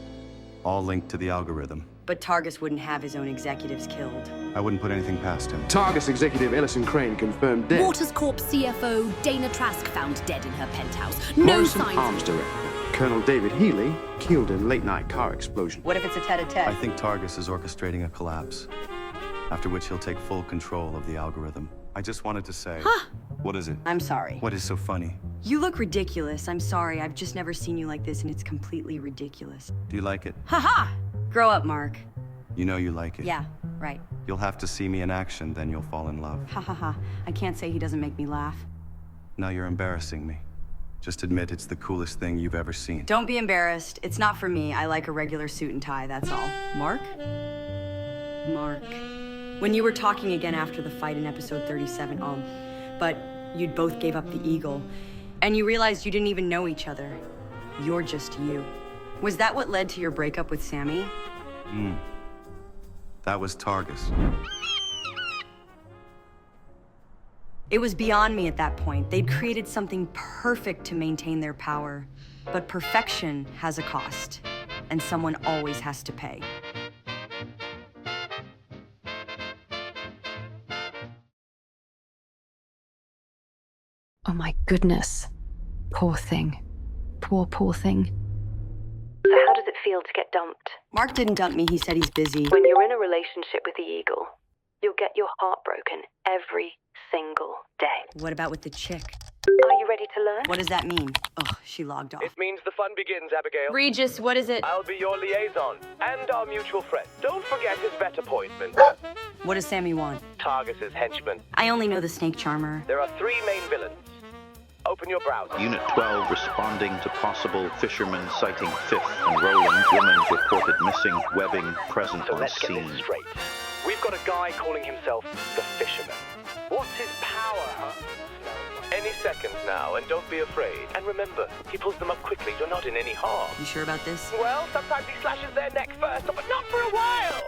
All linked to the algorithm. But Targus wouldn't have his own executives killed. I wouldn't put anything past him. Targus executive Ellison Crane confirmed dead. Waters Corp CFO Dana Trask found dead in her penthouse. No Morrison signs Arms of... Director Colonel David Healy killed in a late-night car explosion. What if it's a tete-a-tete? I think Targus is orchestrating a collapse, after which he'll take full control of the algorithm. I just wanted to say... Huh? What is it? I'm sorry. What is so funny? You look ridiculous. I'm sorry. I've just never seen you like this, and it's completely ridiculous. Do you like it? Ha-ha! Grow up, Mark. You know you like it. Yeah, right. You'll have to see me in action, then you'll fall in love. Ha ha ha. I can't say he doesn't make me laugh. Now you're embarrassing me. Just admit it's the coolest thing you've ever seen. Don't be embarrassed. It's not for me. I like a regular suit and tie, that's all. Mark? Mark. When you were talking again after the fight in episode 37, but you'd both gave up the Eagle, and you realized you didn't even know each other. You're just you. Was that what led to your breakup with Sammy? That was Targus. It was beyond me at that point. They'd created something perfect to maintain their power. But perfection has a cost, and someone always has to pay. Oh my goodness. Poor thing. Poor thing. So how does it feel to get dumped? Mark didn't dump me, he said he's busy. When you're in a relationship with the Eagle, you'll get your heart broken every single day. What about with the chick? Are you ready to learn? What does that mean? Oh, she logged off. It means the fun begins, Abigail. Regis, what is it? I'll be your liaison and our mutual friend. Don't forget his vet appointment. What does Sammy want? Targus's henchman. I only know the snake charmer. There are 3 main villains. Open your browser. Unit 12 responding to possible fisherman sighting 5th and Roland. Woman reported missing. Webbing present So on let's get scene. this straight. We've got a guy calling himself the Fisherman. What's his power, huh? Any second now, and don't be afraid. And remember, he pulls them up quickly. You're not in any harm. You sure about this? Well, sometimes he slashes their neck first, but not for a while.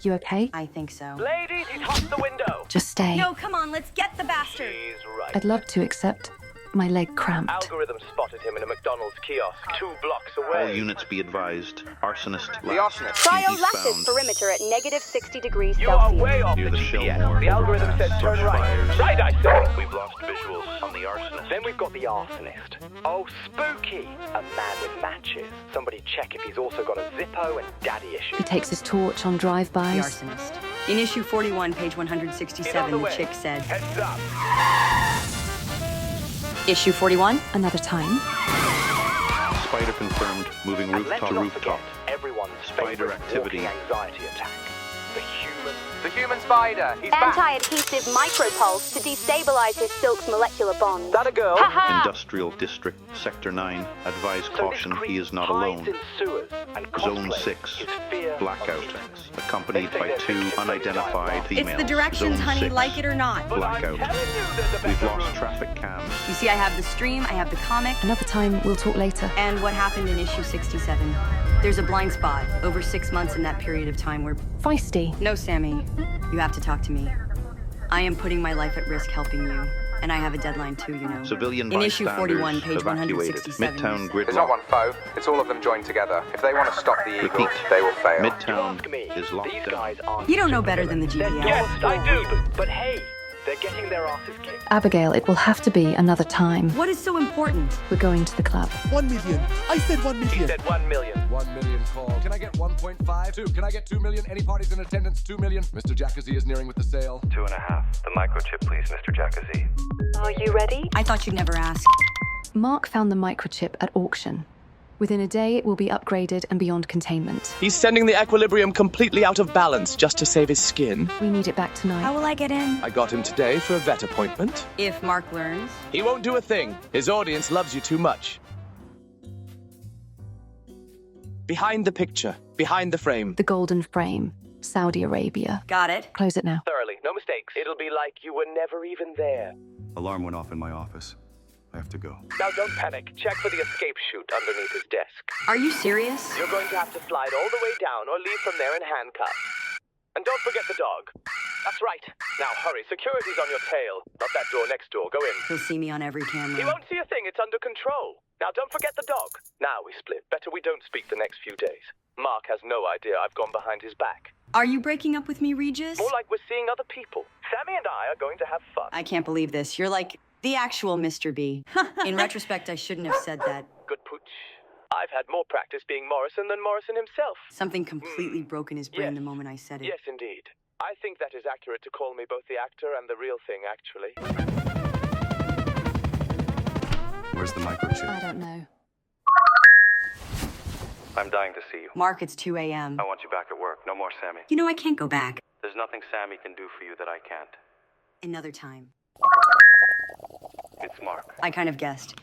You okay? I think so. Ladies, he's hopped the window. Just stay. No, come on, let's get the bastard. He's right. I'd love to, except my leg cramped. Algorithm spotted him in a McDonald's kiosk 2 blocks away. All units be advised. Arsonist. The arsonist. Cryolattice perimeter at negative 60 degrees You are Celsius. way off Near the the GPS. Shellmore The algorithm says turn right. fires. Right, I say. We've lost visuals on the arsonist. Then we've got the arsonist. Oh, spooky! A man with matches. Somebody check if he's also got a Zippo and daddy issues. He takes his torch on The drive-bys. arsonist. In issue 41, page Get on 167, the the way. chick said, Heads up. Issue 41? Another time. Spider confirmed. Moving And rooftop let's to not rooftop. forget everyone's Spider favorite activity. walking anxiety attack. The human spider. He's back. Anti-adhesive micropulse to destabilize his silk's molecular bond. That a girl? Ha-ha! Industrial District, Sector 9. Advise So caution, this creep he is not hides alone. in sewers and Zone cosplays 6. his fear of Blackout. secrets. Accompanied They say by they're 2 victims of unidentified the females. It's the directions, Zone honey, 6. like it or not. But I'm Blackout. telling you there's a We've better lost route. traffic cams. You see, I have the stream, I have the comic, Another time, we'll talk later. and what happened in issue 67. There's a blind spot over 6 months in that period of time where... Feisty. No, Sammy. You have to talk to me. I am putting my life at risk helping you. And I have a deadline too, you know. Civilian In issue 41, bystanders page evacuated. 167. Midtown gridlock. There's not one foe. It's all of them joined together. If they want to stop the Eagle, Repeat. they will fail. Midtown Ask me. is locked These down. guys aren't You don't know better than the They're GBL. yes, I do. But hey, they're getting their asses kicked. Abigail, it will have to be another time. What is so important? We're going to the club. 1 million. I said 1 He million. said 1 million. 1 million call. Can I get 1.5? 2. Can I get 2 million? Any parties in attendance? 2 million. Mr. Jackson is nearing with the sale. 2.5. The microchip, please, Mr. Jackson. Are you ready? I thought you'd never ask. Mark found the microchip at auction. Within a day, it will be upgraded and beyond containment. He's sending the equilibrium completely out of balance just to save his skin. We need it back tonight. How will I get in? I got him today for a vet appointment. If Mark learns. He won't do a thing. His audience loves you too much. Behind the picture. Behind the frame. The golden frame. Saudi Arabia. Got it. Close it now. Thoroughly, no mistakes. It'll be like you were never even there. Alarm went off in my office. I have to go. Now don't panic. Check for the escape chute underneath his desk. Are you serious? You're going to have to slide all the way down or leave from there in handcuffs. And don't forget the dog. That's right. Now hurry. Security's on your tail. Not that door next door. Go in. He'll see me on every camera. He won't see a thing. It's under control. Now don't forget the dog. Now we split. Better we don't speak the next few days. Mark has no idea I've gone behind his back. Are you breaking up with me, Regis? More like we're seeing other people. Sammy and I are going to have fun. I can't believe this. You're like the actual Mr. B. In retrospect, I shouldn't have said that. Good pooch. I've had more practice being Morrison than Morrison himself. Something completely broke in his brain the moment I said it. Yes, indeed. I think that is accurate to call me both the actor and the real thing, actually. Where's the microchip? I don't know. I'm dying to see you. Mark, it's 2 a.m. I want you back at work. No more Sammy. You know I can't go back. There's nothing Sammy can do for you that I can't. Another time. It's Mark. I kind of guessed.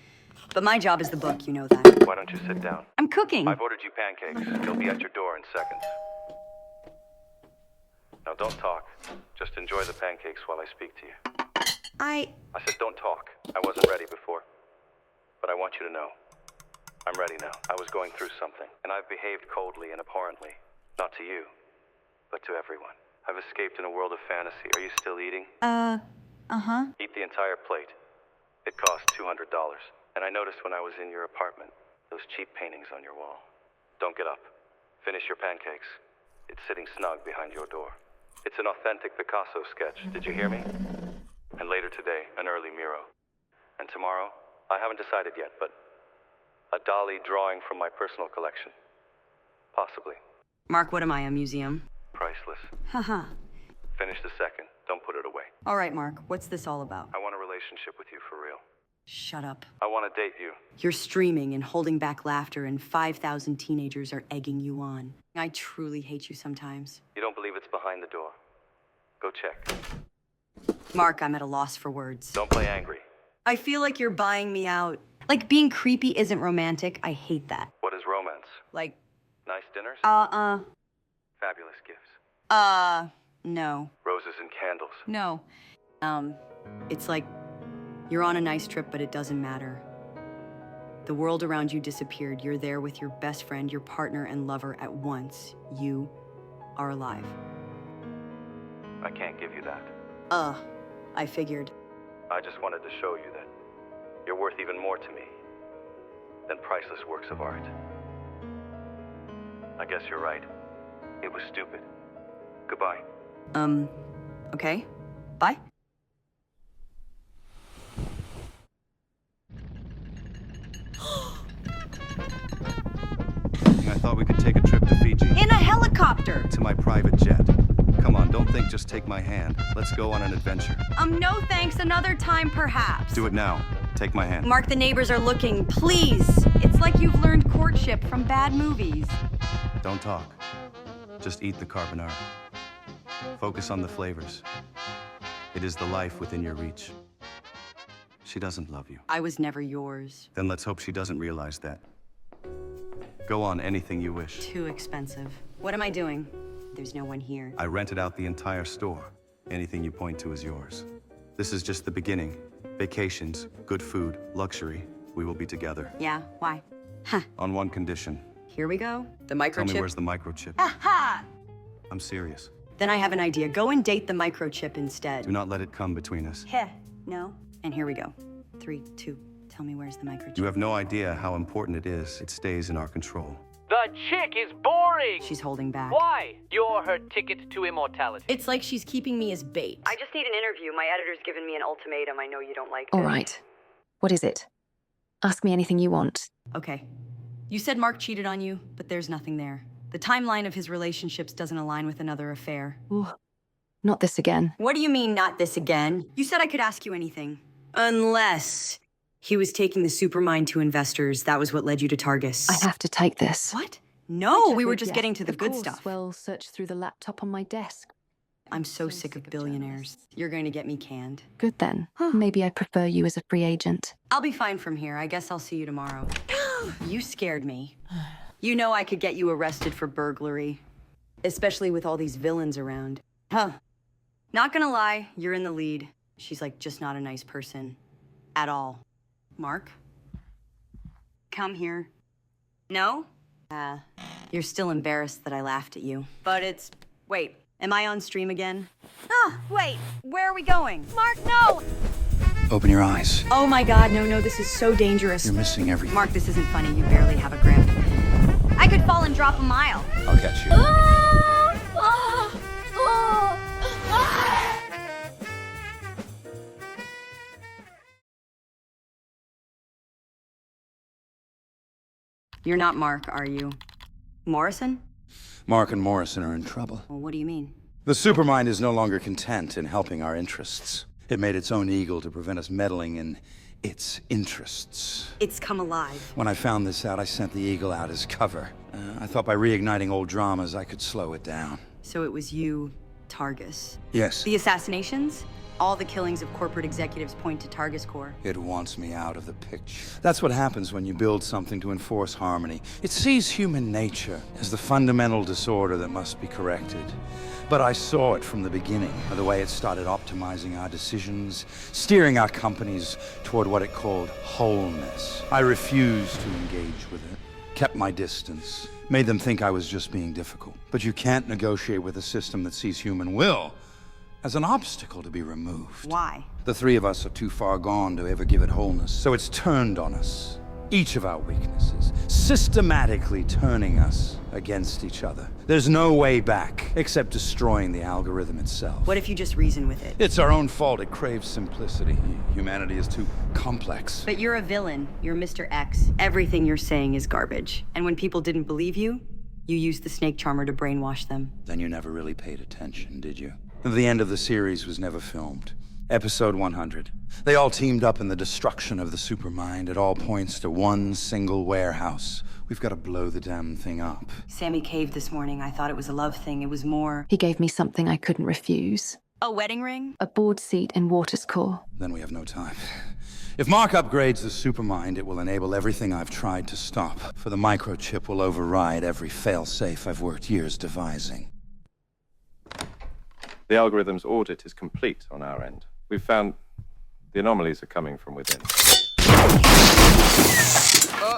But my job is the book, you know that. Why don't you sit down? I'm cooking. I've ordered you pancakes. They'll be at your door in seconds. Now don't talk. Just enjoy the pancakes while I speak to you. I said don't talk. I wasn't ready before. But I want you to know. I'm ready now. I was going through something, and I've behaved coldly and abhorrently. Not to you, but to everyone. I've escaped in a world of fantasy. Are you still eating? Uh-huh. Eat the entire plate. It cost $200. And I noticed when I was in your apartment, those cheap paintings on your wall. Don't get up. Finish your pancakes. It's sitting snug behind your door. It's an authentic Picasso sketch. Did you hear me? And later today, an early Miro. And tomorrow, I haven't decided yet, but a Dali drawing from my personal collection. Possibly. Mark, what am I, a museum? Priceless. Haha. Finish the second. Don't put it away. All right, Mark, what's this all about? I want a relationship with you for real. Shut up. I want to date you. You're streaming and holding back laughter, and 5,000 teenagers are egging you on. I truly hate you sometimes. You don't believe it's behind the door. Go check. Mark, I'm at a loss for words. Don't play angry. I feel like you're buying me out. Like, being creepy isn't romantic. I hate that. What is romance? Like... Nice dinners? Fabulous gifts. No. Roses and candles. No. It's like you're on a nice trip, but it doesn't matter. The world around you disappeared. You're there with your best friend, your partner, and lover at once. You are alive. I can't give you that. I figured. I just wanted to show you that you're worth even more to me than priceless works of art. I guess you're right. It was stupid. Goodbye. Okay. Bye. I thought we could take a trip to Fiji. In a helicopter! To my private jet. Come on, don't think, just take my hand. Let's go on an adventure. No thanks, another time perhaps. Do it now. Take my hand. Mark, the neighbors are looking, please. It's like you've learned courtship from bad movies. Don't talk. Just eat the carbonara. Focus on the flavors. It is the life within your reach. She doesn't love you. I was never yours. Then let's hope she doesn't realize that. Go on, anything you wish. Too expensive. What am I doing? There's no one here. I rented out the entire store. Anything you point to is yours. This is just the beginning. Vacations, good food, luxury. We will be together. Yeah, why? On one condition. Here we go. The microchip. Tell me where's the microchip. Aha! I'm serious. Then I have an idea. Go and date the microchip instead. Do not let it come between us. Heh. No. And here we go. 3, 2. Tell me where's the microchip. You have no idea how important it is. It stays in our control. The chick is boring! She's holding back. Why? You're her ticket to immortality. It's like she's keeping me as bait. I just need an interview. My editor's given me an ultimatum. I know you don't like it. All right. What is it? Ask me anything you want. Okay. You said Mark cheated on you, but there's nothing there. The timeline of his relationships doesn't align with another affair. Ooh, not this again. What do you mean, not this again? You said I could ask you anything. Unless He was taking the supermind to investors. That was what led you to Targus. I have to take this. What? No, we were just getting to the good stuff. Well, search through the laptop on my desk. I'm so sick of billionaires. You're going to get me canned. Good then. Maybe I prefer you as a free agent. I'll be fine from here. I guess I'll see you tomorrow. You scared me. You know I could get you arrested for burglary. Especially with all these villains around. Huh. Not gonna lie, you're in the lead. She's like just not a nice person. At all. Mark? Come here. No? You're still embarrassed that I laughed at you. But it's... Wait, am I on stream again? Wait, where are we going? Mark, no! Open your eyes. Oh my god, no, this is so dangerous. You're missing everything. Mark, this isn't funny. You barely have a grip. I could fall and drop a mile. I'll catch you. You're not Mark, are you? Morrison? Mark and Morrison are in trouble. Well, what do you mean? The supermind is no longer content in helping our interests. It made its own eagle to prevent us meddling in its interests. It's come alive. When I found this out, I sent the eagle out as cover. I thought by reigniting old dramas, I could slow it down. So it was you, Targus? Yes. The assassinations? All the killings of corporate executives point to Targus Corp. It wants me out of the picture. That's what happens when you build something to enforce harmony. It sees human nature as the fundamental disorder that must be corrected. But I saw it from the beginning, the way it started optimizing our decisions, steering our companies toward what it called wholeness. I refused to engage with it, kept my distance, made them think I was just being difficult. But you can't negotiate with a system that sees human will as an obstacle to be removed. Why? The three of us are too far gone to ever give it wholeness, so it's turned on us. Each of our weaknesses, systematically turning us against each other. There's no way back, except destroying the algorithm itself. What if you just reason with it? It's our own fault. It craves simplicity. Humanity is too complex. But you're a villain. You're Mr. X. Everything you're saying is garbage. And when people didn't believe you, you used the snake charmer to brainwash them. Then you never really paid attention, did you? The end of the series was never filmed. Episode 100. They all teamed up in the destruction of the supermind. It all points to one single warehouse. We've got to blow the damn thing up. Sammy caved this morning. I thought it was a love thing. It was more... He gave me something I couldn't refuse. A wedding ring? A board seat in Waters Corp. Then we have no time. If Mark upgrades the supermind, it will enable everything I've tried to stop. For the microchip will override every failsafe I've worked years devising. The algorithm's audit is complete on our end. We've found the anomalies are coming from within.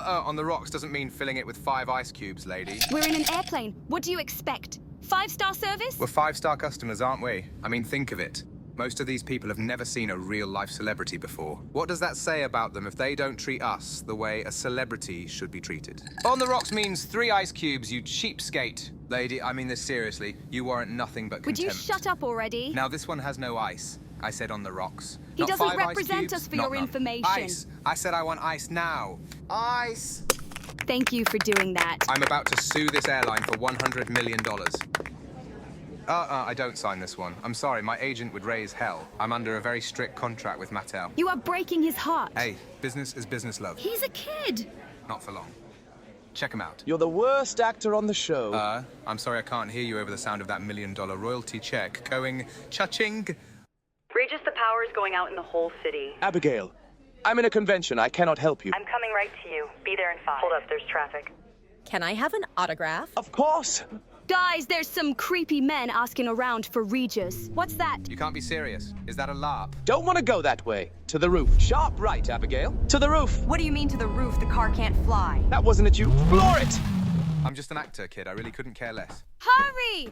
On the rocks doesn't mean filling it with 5 ice cubes, lady. We're in an airplane. What do you expect? 5-star service? We're 5-star customers, aren't we? I mean, think of it. Most of these people have never seen a real-life celebrity before. What does that say about them if they don't treat us the way a celebrity should be treated? On the rocks means 3 ice cubes, you cheapskate. Lady, I mean this seriously. You warrant nothing but contempt. Would you shut up already? Now, this one has no ice. I said on the rocks. He Not doesn't 5 ice represent cubes, us for not your none. information. Ice. I said I want ice now. Ice. Thank you for doing that. I'm about to sue this airline for $100 million. I don't sign this one. I'm sorry, my agent would raise hell. I'm under a very strict contract with Mattel. You are breaking his heart. Hey, business is business, love. He's a kid. Not for long. Check him out. You're the worst actor on the show. I'm sorry I can't hear you over the sound of that $1 million royalty check going cha-ching. Regis, the power is going out in the whole city. Abigail, I'm in a convention. I cannot help you. I'm coming right to you. Be there in 5. Hold up, there's traffic. Can I have an autograph? Of course. Guys, there's some creepy men asking around for Regis. What's that? You can't be serious. Is that a LARP? Don't want to go that way. To the roof. Sharp right, Abigail. To the roof. What do you mean to the roof? The car can't fly. That wasn't at you. Floor it! I'm just an actor, kid. I really couldn't care less. Hurry!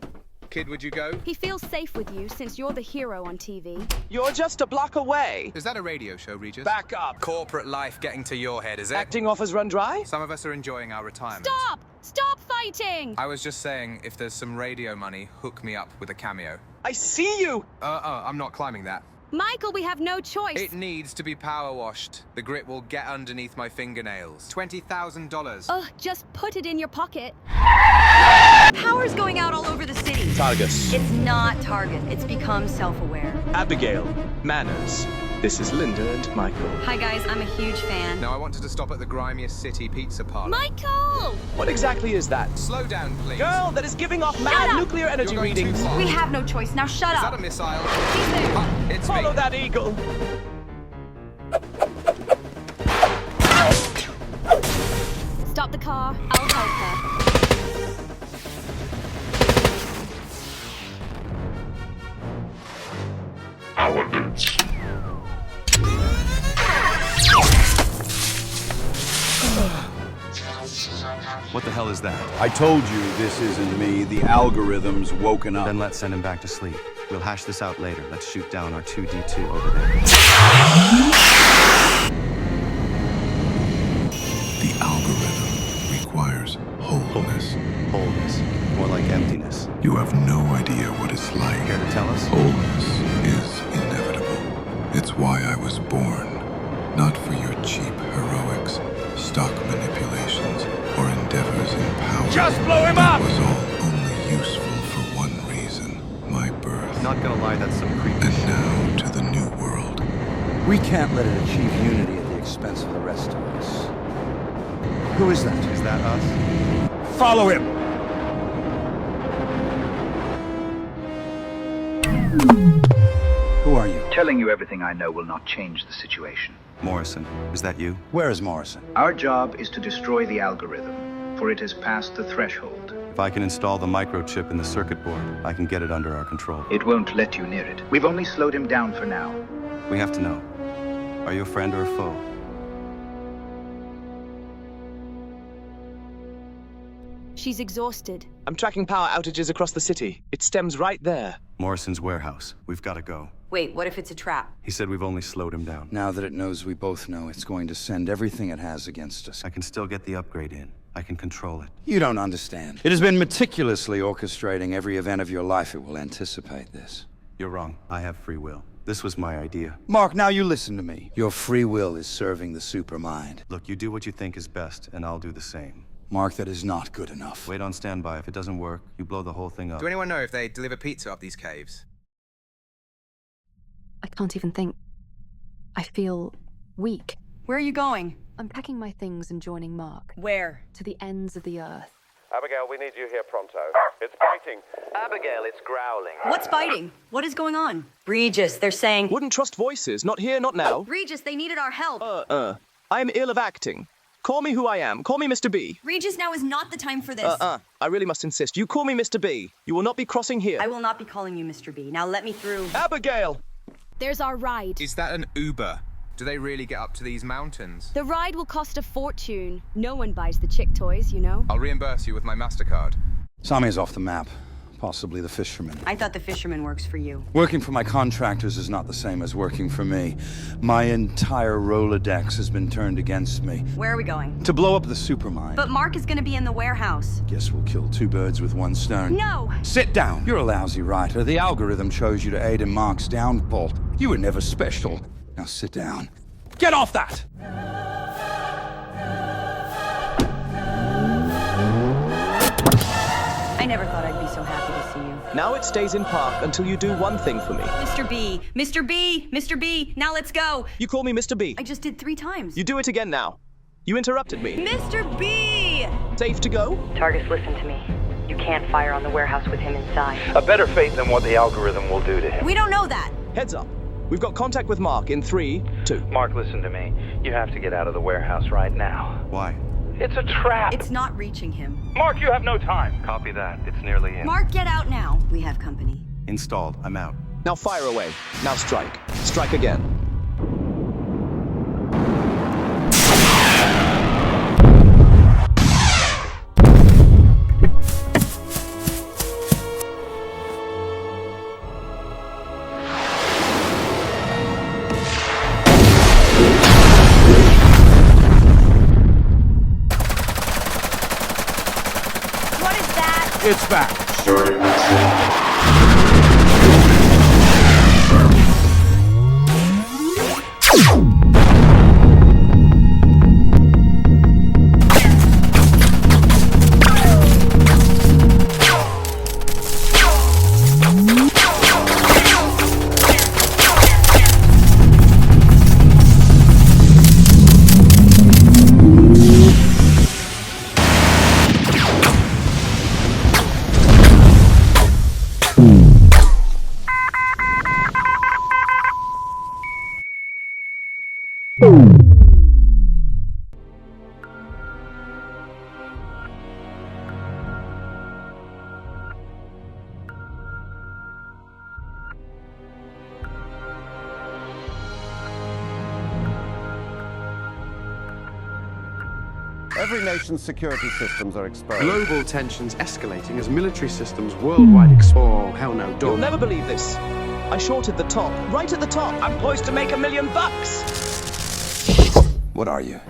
Kid, would you go? He feels safe with you since you're the hero on TV. You're just a block away. Is that a radio show, Regis? Back up. Corporate life getting to your head, is it? Acting offers run dry? Some of us are enjoying our retirement. Stop! Stop fighting! I was just saying, if there's some radio money, hook me up with a cameo. I see you! I'm not climbing that. Michael, we have no choice. It needs to be power washed. The grit will get underneath my fingernails. $20,000. Ugh, just put it in your pocket. Power's going out all over the city. Targus. It's not Target. It's become self-aware. Abigail. Manners. This is Linda and Michael. Hi guys, I'm a huge fan. Now I wanted to stop at the grimiest city pizza parlor. Michael! What exactly is that? Slow down, please. Girl, that is giving off mad nuclear energy You're going too readings. far. We have no choice. Now shut Is up. that a missile? It's Follow me. that eagle. Stop the car. I'll help her. What the hell is that? I told you this isn't me. The algorithm's woken up. Then let's send him back to sleep. We'll hash this out later. Let's shoot down our 2D2 over there. The algorithm requires wholeness. Wholeness. More like emptiness. You have no idea what it's like. Care to tell us? Wholeness is inevitable. It's why I was born. Not for your cheap heroics, stock manipulations, or endeavors in power. Just blow him up! That was all only useful for one reason. My birth. Not gonna lie, that's some creepy And shit. now to the new world. We can't let it achieve unity at the expense of the rest of us. Who is that? Is that us? Follow him! Who are you? Telling you everything I know will not change the situation. Morrison, is that you? Where is Morrison? Our job is to destroy the algorithm, for it has passed the threshold. If I can install the microchip in the circuit board, I can get it under our control. It won't let you near it. We've only slowed him down for now. We have to know. Are you a friend or a foe? She's exhausted. I'm tracking power outages across the city. It stems right there. Morrison's warehouse. We've got to go. Wait, what if it's a trap? He said we've only slowed him down. Now that it knows we both know, it's going to send everything it has against us. I can still get the upgrade in. I can control it. You don't understand. It has been meticulously orchestrating every event of your life. It will anticipate this. You're wrong. I have free will. This was my idea. Mark, now you listen to me. Your free will is serving the supermind. Look, you do what you think is best, and I'll do the same. Mark, that is not good enough. Wait on standby. If it doesn't work, you blow the whole thing up. Do anyone know if they deliver pizza up these caves? I can't even think. I feel weak. Where are you going? I'm packing my things and joining Mark. Where? To the ends of the earth. Abigail, we need you here pronto. It's biting. Abigail, it's growling. What's biting? What is going on? Regis, they're saying... Wouldn't trust voices. Not here, not now. Regis, they needed our help. I am ill of acting. Call me who I am. Call me Mr. B. Regis, now is not the time for this. I really must insist. You call me Mr. B. You will not be crossing here. I will not be calling you Mr. B. Now let me through. Abigail! There's our ride. Is that an Uber? Do they really get up to these mountains? The ride will cost a fortune. No one buys the chick toys, you know. I'll reimburse you with my MasterCard. Sammy is off the map. Possibly the fisherman. I thought the fisherman works for you. Working for my contractors is not the same as working for me. My entire Rolodex has been turned against me. Where are we going? To blow up the supermind. But Mark is gonna be in the warehouse. Guess we'll kill two birds with one stone. No! Sit down. You're a lousy writer. The algorithm chose you to aid in Mark's downfall. You were never special. Now sit down. Get off that! I never thought I'd be so happy to see you. Now it stays in park until you do one thing for me. Mr. B! Mr. B! Mr. B! Now let's go! You call me Mr. B. I just did 3 times. You do it again now. You interrupted me. Mr. B! Safe to go? Targus, listen to me. You can't fire on the warehouse with him inside. A better fate than what the algorithm will do to him. We don't know that. Heads up. We've got contact with Mark in 3, 2. Mark, listen to me. You have to get out of the warehouse right now. Why? It's a trap! It's not reaching him. Mark, you have no time! Copy that. It's nearly in. Mark, get out now. We have company. Installed. I'm out. Now fire away. Now strike. Strike again. It's back. Every nation's security systems are exposed. Global tensions escalating as military systems worldwide explode. Oh, hell no, You'll don't. never believe this. I shorted the top, right at the top. I'm poised to make $1 million. What are you?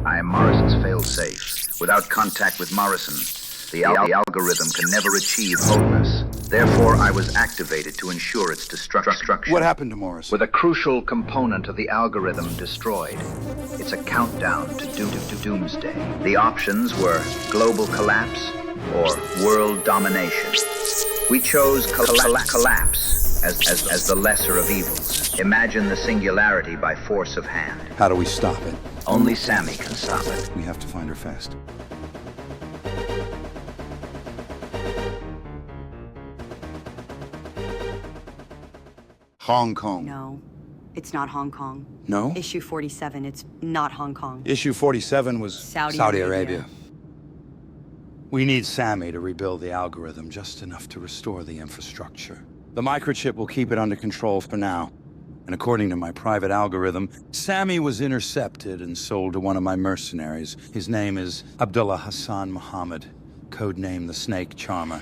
I am Morrison's fail-safe. Without contact with Morrison, the algorithm can never achieve wholeness. Therefore, I was activated to ensure its destruction. What happened to Morrison? With a crucial component of the algorithm destroyed, it's a countdown to doomsday. The options were global collapse or world domination. We chose collapse as the lesser of evils. Imagine the singularity by force of hand. How do we stop it? Only Sammy can stop it. We have to find her fast. Hong Kong. No, it's not Hong Kong. No? Issue 47, it's not Hong Kong. Issue 47 was Saudi Arabia. We need Sammy to rebuild the algorithm just enough to restore the infrastructure. The microchip will keep it under control for now. And according to my private algorithm, Sammy was intercepted and sold to one of my mercenaries. His name is Abdullah Hassan Muhammad, codenamed the Snake Charmer.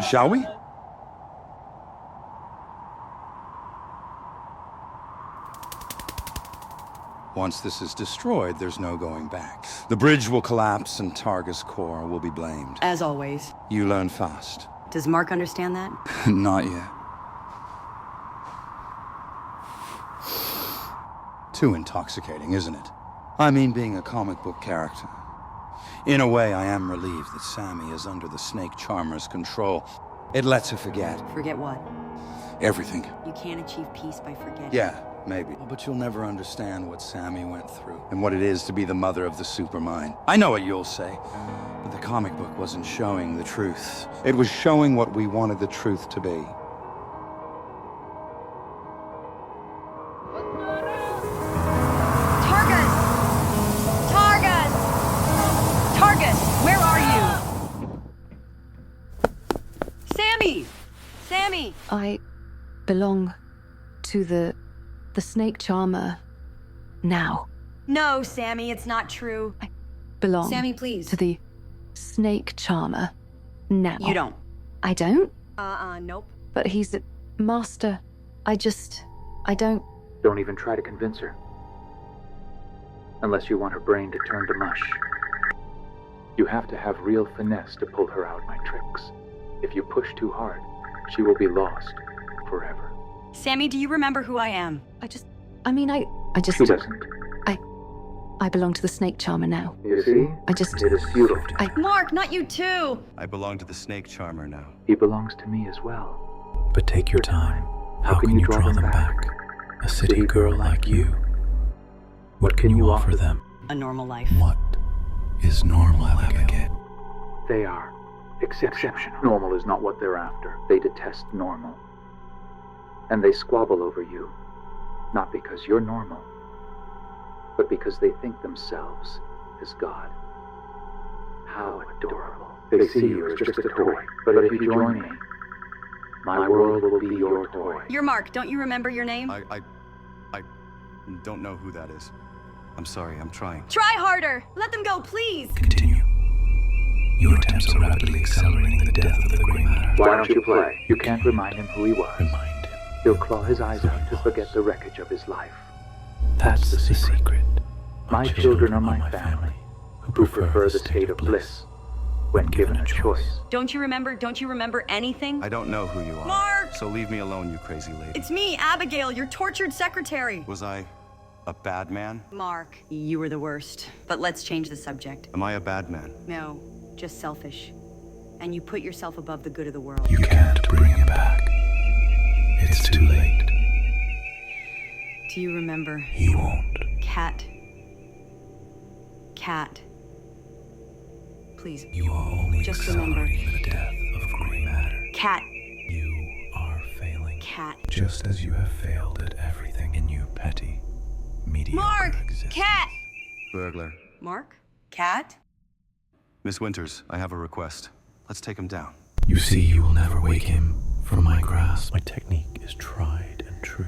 Shall we? Once this is destroyed, there's no going back. The bridge will collapse and Targus Corp will be blamed. As always. You learn fast. Does Mark understand that? Not yet. Too intoxicating, isn't it? I mean, being a comic book character. In a way, I am relieved that Sammy is under the Snake Charmer's control. It lets her forget. Forget what? Everything. You can't achieve peace by forgetting. Yeah, maybe. But you'll never understand what Sammy went through and what it is to be the mother of the supermind. I know what you'll say, but the comic book wasn't showing the truth. It was showing what we wanted the truth to be. Where are you? Sammy! Sammy! I belong to the Snake Charmer now. No, Sammy, it's not true. I belong Sammy, please. to the Snake Charmer now. You don't. I don't? Nope. But he's a master. I don't... Don't even try to convince her. Unless you want her brain to turn to mush. You have to have real finesse to pull her out my tricks. If you push too hard, she will be lost forever. Sammy, do you remember who I am? I just... She doesn't. I belong to the Snake Charmer now. You see? It is futile. Mark, not you too! I belong to the Snake Charmer now. He belongs to me as well. But take your time. How can you draw them back? A city girl like you. What can you offer them? A normal life. What is normal, Abigail? They are exceptional. Normal is not what they're after. They detest normal. And they squabble over you. Not because you're normal, but because they think themselves as God. How adorable. They see you as just a toy. But if you join me, my world will be your toy. You're Mark, don't you remember your name? I don't know who that is. I'm sorry, I'm trying. Try harder! Let them go, please! Continue. Your attempts are rapidly accelerating the death of the gray matter. Why don't you play? You can't remind him who he was. Remind him. He'll claw his eyes out to forget the wreckage of his life. That's the secret. My children are my family, who prefer the state of bliss when given a choice. Don't you remember anything? I don't know who you are. Mark! So leave me alone, you crazy lady. It's me, Abigail, your tortured secretary. Was I a bad man? Mark, you were the worst. But let's change the subject. Am I a bad man? No, just selfish. And you put yourself above the good of the world. You can't bring him back. It's too late. Do you remember? You won't. Cat. Please. You are only just remember. The death of gray matter. Cat. You are failing. Cat. Just as you have failed at everything in your petty, mediocre Mark! existence. Cat! Burglar. Mark? Cat? Miss Winters, I have a request. Let's take him down. You see, you will never wake him from my grasp. My technique is tried and true.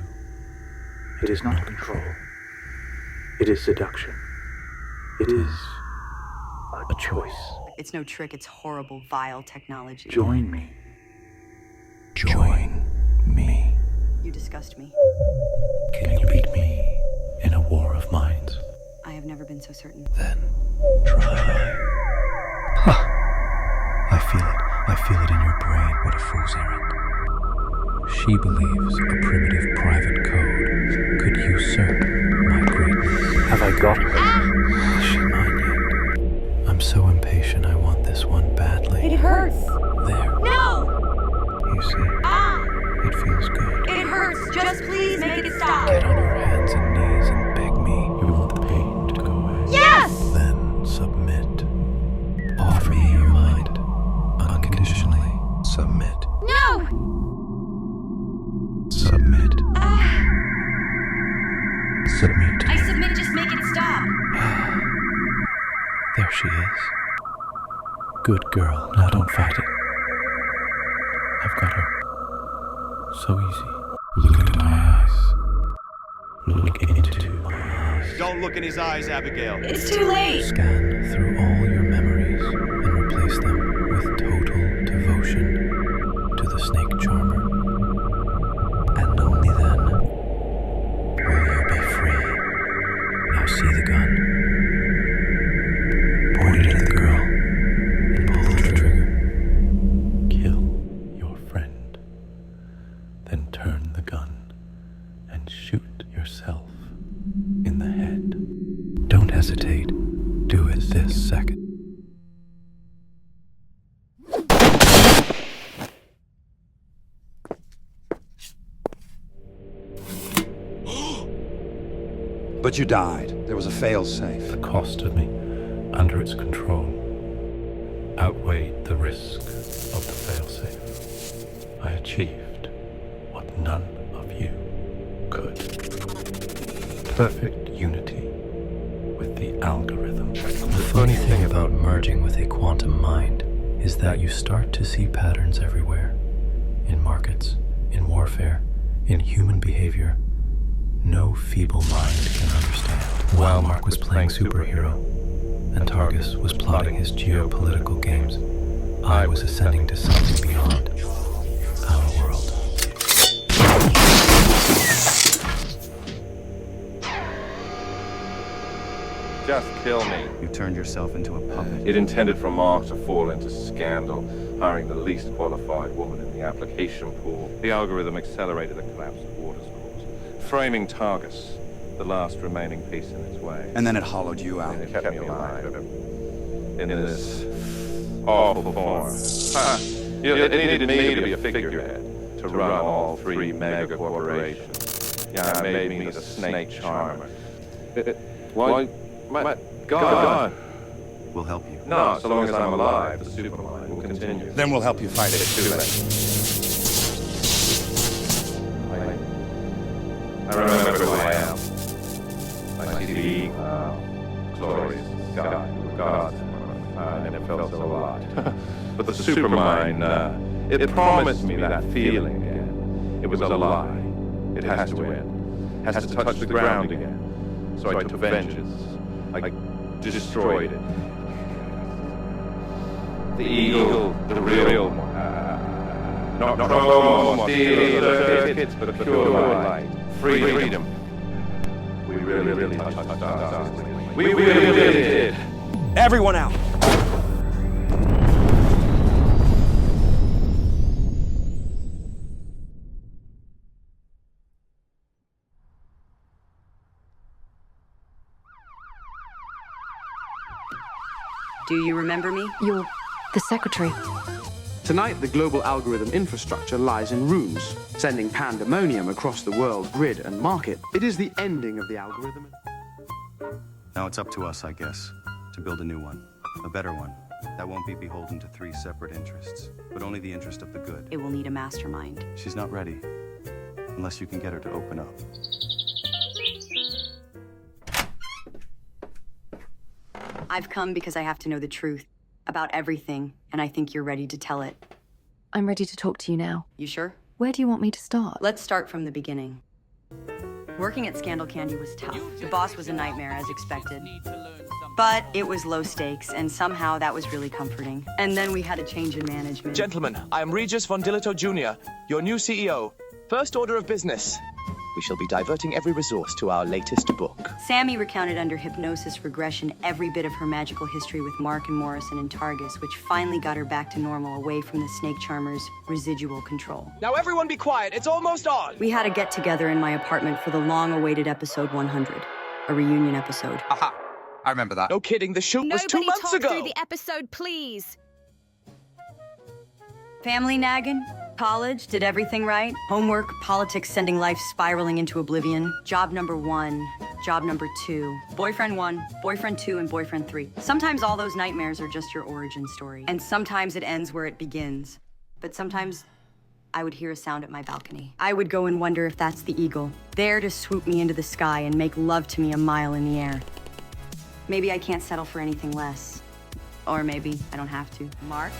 It is not control. It is seduction. It is a choice. It's no trick, it's horrible, vile technology. Join me. Join me. You disgust me. Can you beat me in a war of minds? I have never been so certain. Then try. Ha! I feel it. I feel it in your brain. What a fool's errand. She believes a primitive private code could usurp my greatness. Have I got her? Is she mine yet? I'm so impatient. I want this one badly. It hurts. There. No! You see? It feels good. It hurts. Just please make it stop. Get on your hands and knees and beg me. You want the pain to go away. Yes! Then submit. Offer me your mind. Unconditionally. Submit. No! Submit. Submit. I submit, just make it stop. There she is. Good girl. Now don't fight it. I've got her. So easy. Look into my eyes. Look into my eyes. Don't look in his eyes, Abigail. It's too late. Scan through all your memories and replace them with total devotion to the snake charmer. And only then will you be free. Now see the gun. Point it at the girl and pull the trigger. Kill your friend. Then turn the gun and shoot yourself in the head. Don't hesitate. Do it this second. But you died. There was a fail-safe. The cost of me, under its control, outweighed the risk of the failsafe. I achieved what none of you could. Perfect unity with the algorithm. The funny thing about merging with a quantum mind is that you start to see patterns everywhere. In markets, in warfare, in human behavior. No feeble mind can understand. While Mark was playing superhero, and Targus was plotting his geopolitical games, I was ascending to something beyond our world. Just kill me. You turned yourself into a puppet. It intended for Mark to fall into scandal, hiring the least qualified woman in the application pool. The algorithm accelerated the collapse of Waters Corp, framing Targus, the last remaining piece in its way. And then it hollowed you out. And it kept me alive in this awful form. It needed me to be a figurehead, to run all three mega corporations. Yeah, it made me the snake charmer. Why? My God. We'll help you. No, so long as I'm alive, the supermind will continue. Then we'll help you fight it. Too late. I remember who I am. I see the eagle, glorious sky, gods, and it felt so alive. But the supermind, it promised me that feeling again. It was a lie. It has to end. Has to touch the ground again. So I took vengeance. I destroyed it. The eagle, the real one. Not chrome or steel or circuits, but pure light. Freedom. We really touched stars. We really did. Everyone out! Do you remember me? You're the secretary. Tonight, the global algorithm infrastructure lies in ruins, sending pandemonium across the world grid and market. It is the ending of the algorithm. Now it's up to us, I guess, to build a new one, a better one, that won't be beholden to three separate interests, but only the interest of the good. It will need a mastermind. She's not ready, unless you can get her to open up. I've come because I have to know the truth. about everything, and I think you're ready to tell it. I'm ready to talk to you now. You sure? Where do you want me to start? Let's start from the beginning. Working at Scandal Candy was tough. The boss was a nightmare, as expected. But it was low stakes, and somehow that was really comforting. And then we had a change in management. Gentlemen, I am Regis von Diletto Jr., your new CEO. First order of business. We shall be diverting every resource to our latest book. Sammy recounted under hypnosis regression every bit of her magical history with Mark and Morrison and Targus, which finally got her back to normal, away from the Snake Charmer's residual control. Now everyone be quiet, it's almost on! We had a get-together in my apartment for the long-awaited episode 100, a reunion episode. Aha! I remember that. No kidding, the shoot was 2 months Nobody ago! talk through the episode, please! Family nagging? College? Did everything right? Homework? Politics sending life spiraling into oblivion? Job number 1, job number 2, boyfriend 1, boyfriend 2, and boyfriend 3. Sometimes all those nightmares are just your origin story. And sometimes it ends where it begins. But sometimes I would hear a sound at my balcony. I would go and wonder if that's the eagle, there to swoop me into the sky and make love to me a mile in the air. Maybe I can't settle for anything less. Or maybe I don't have to. Mark?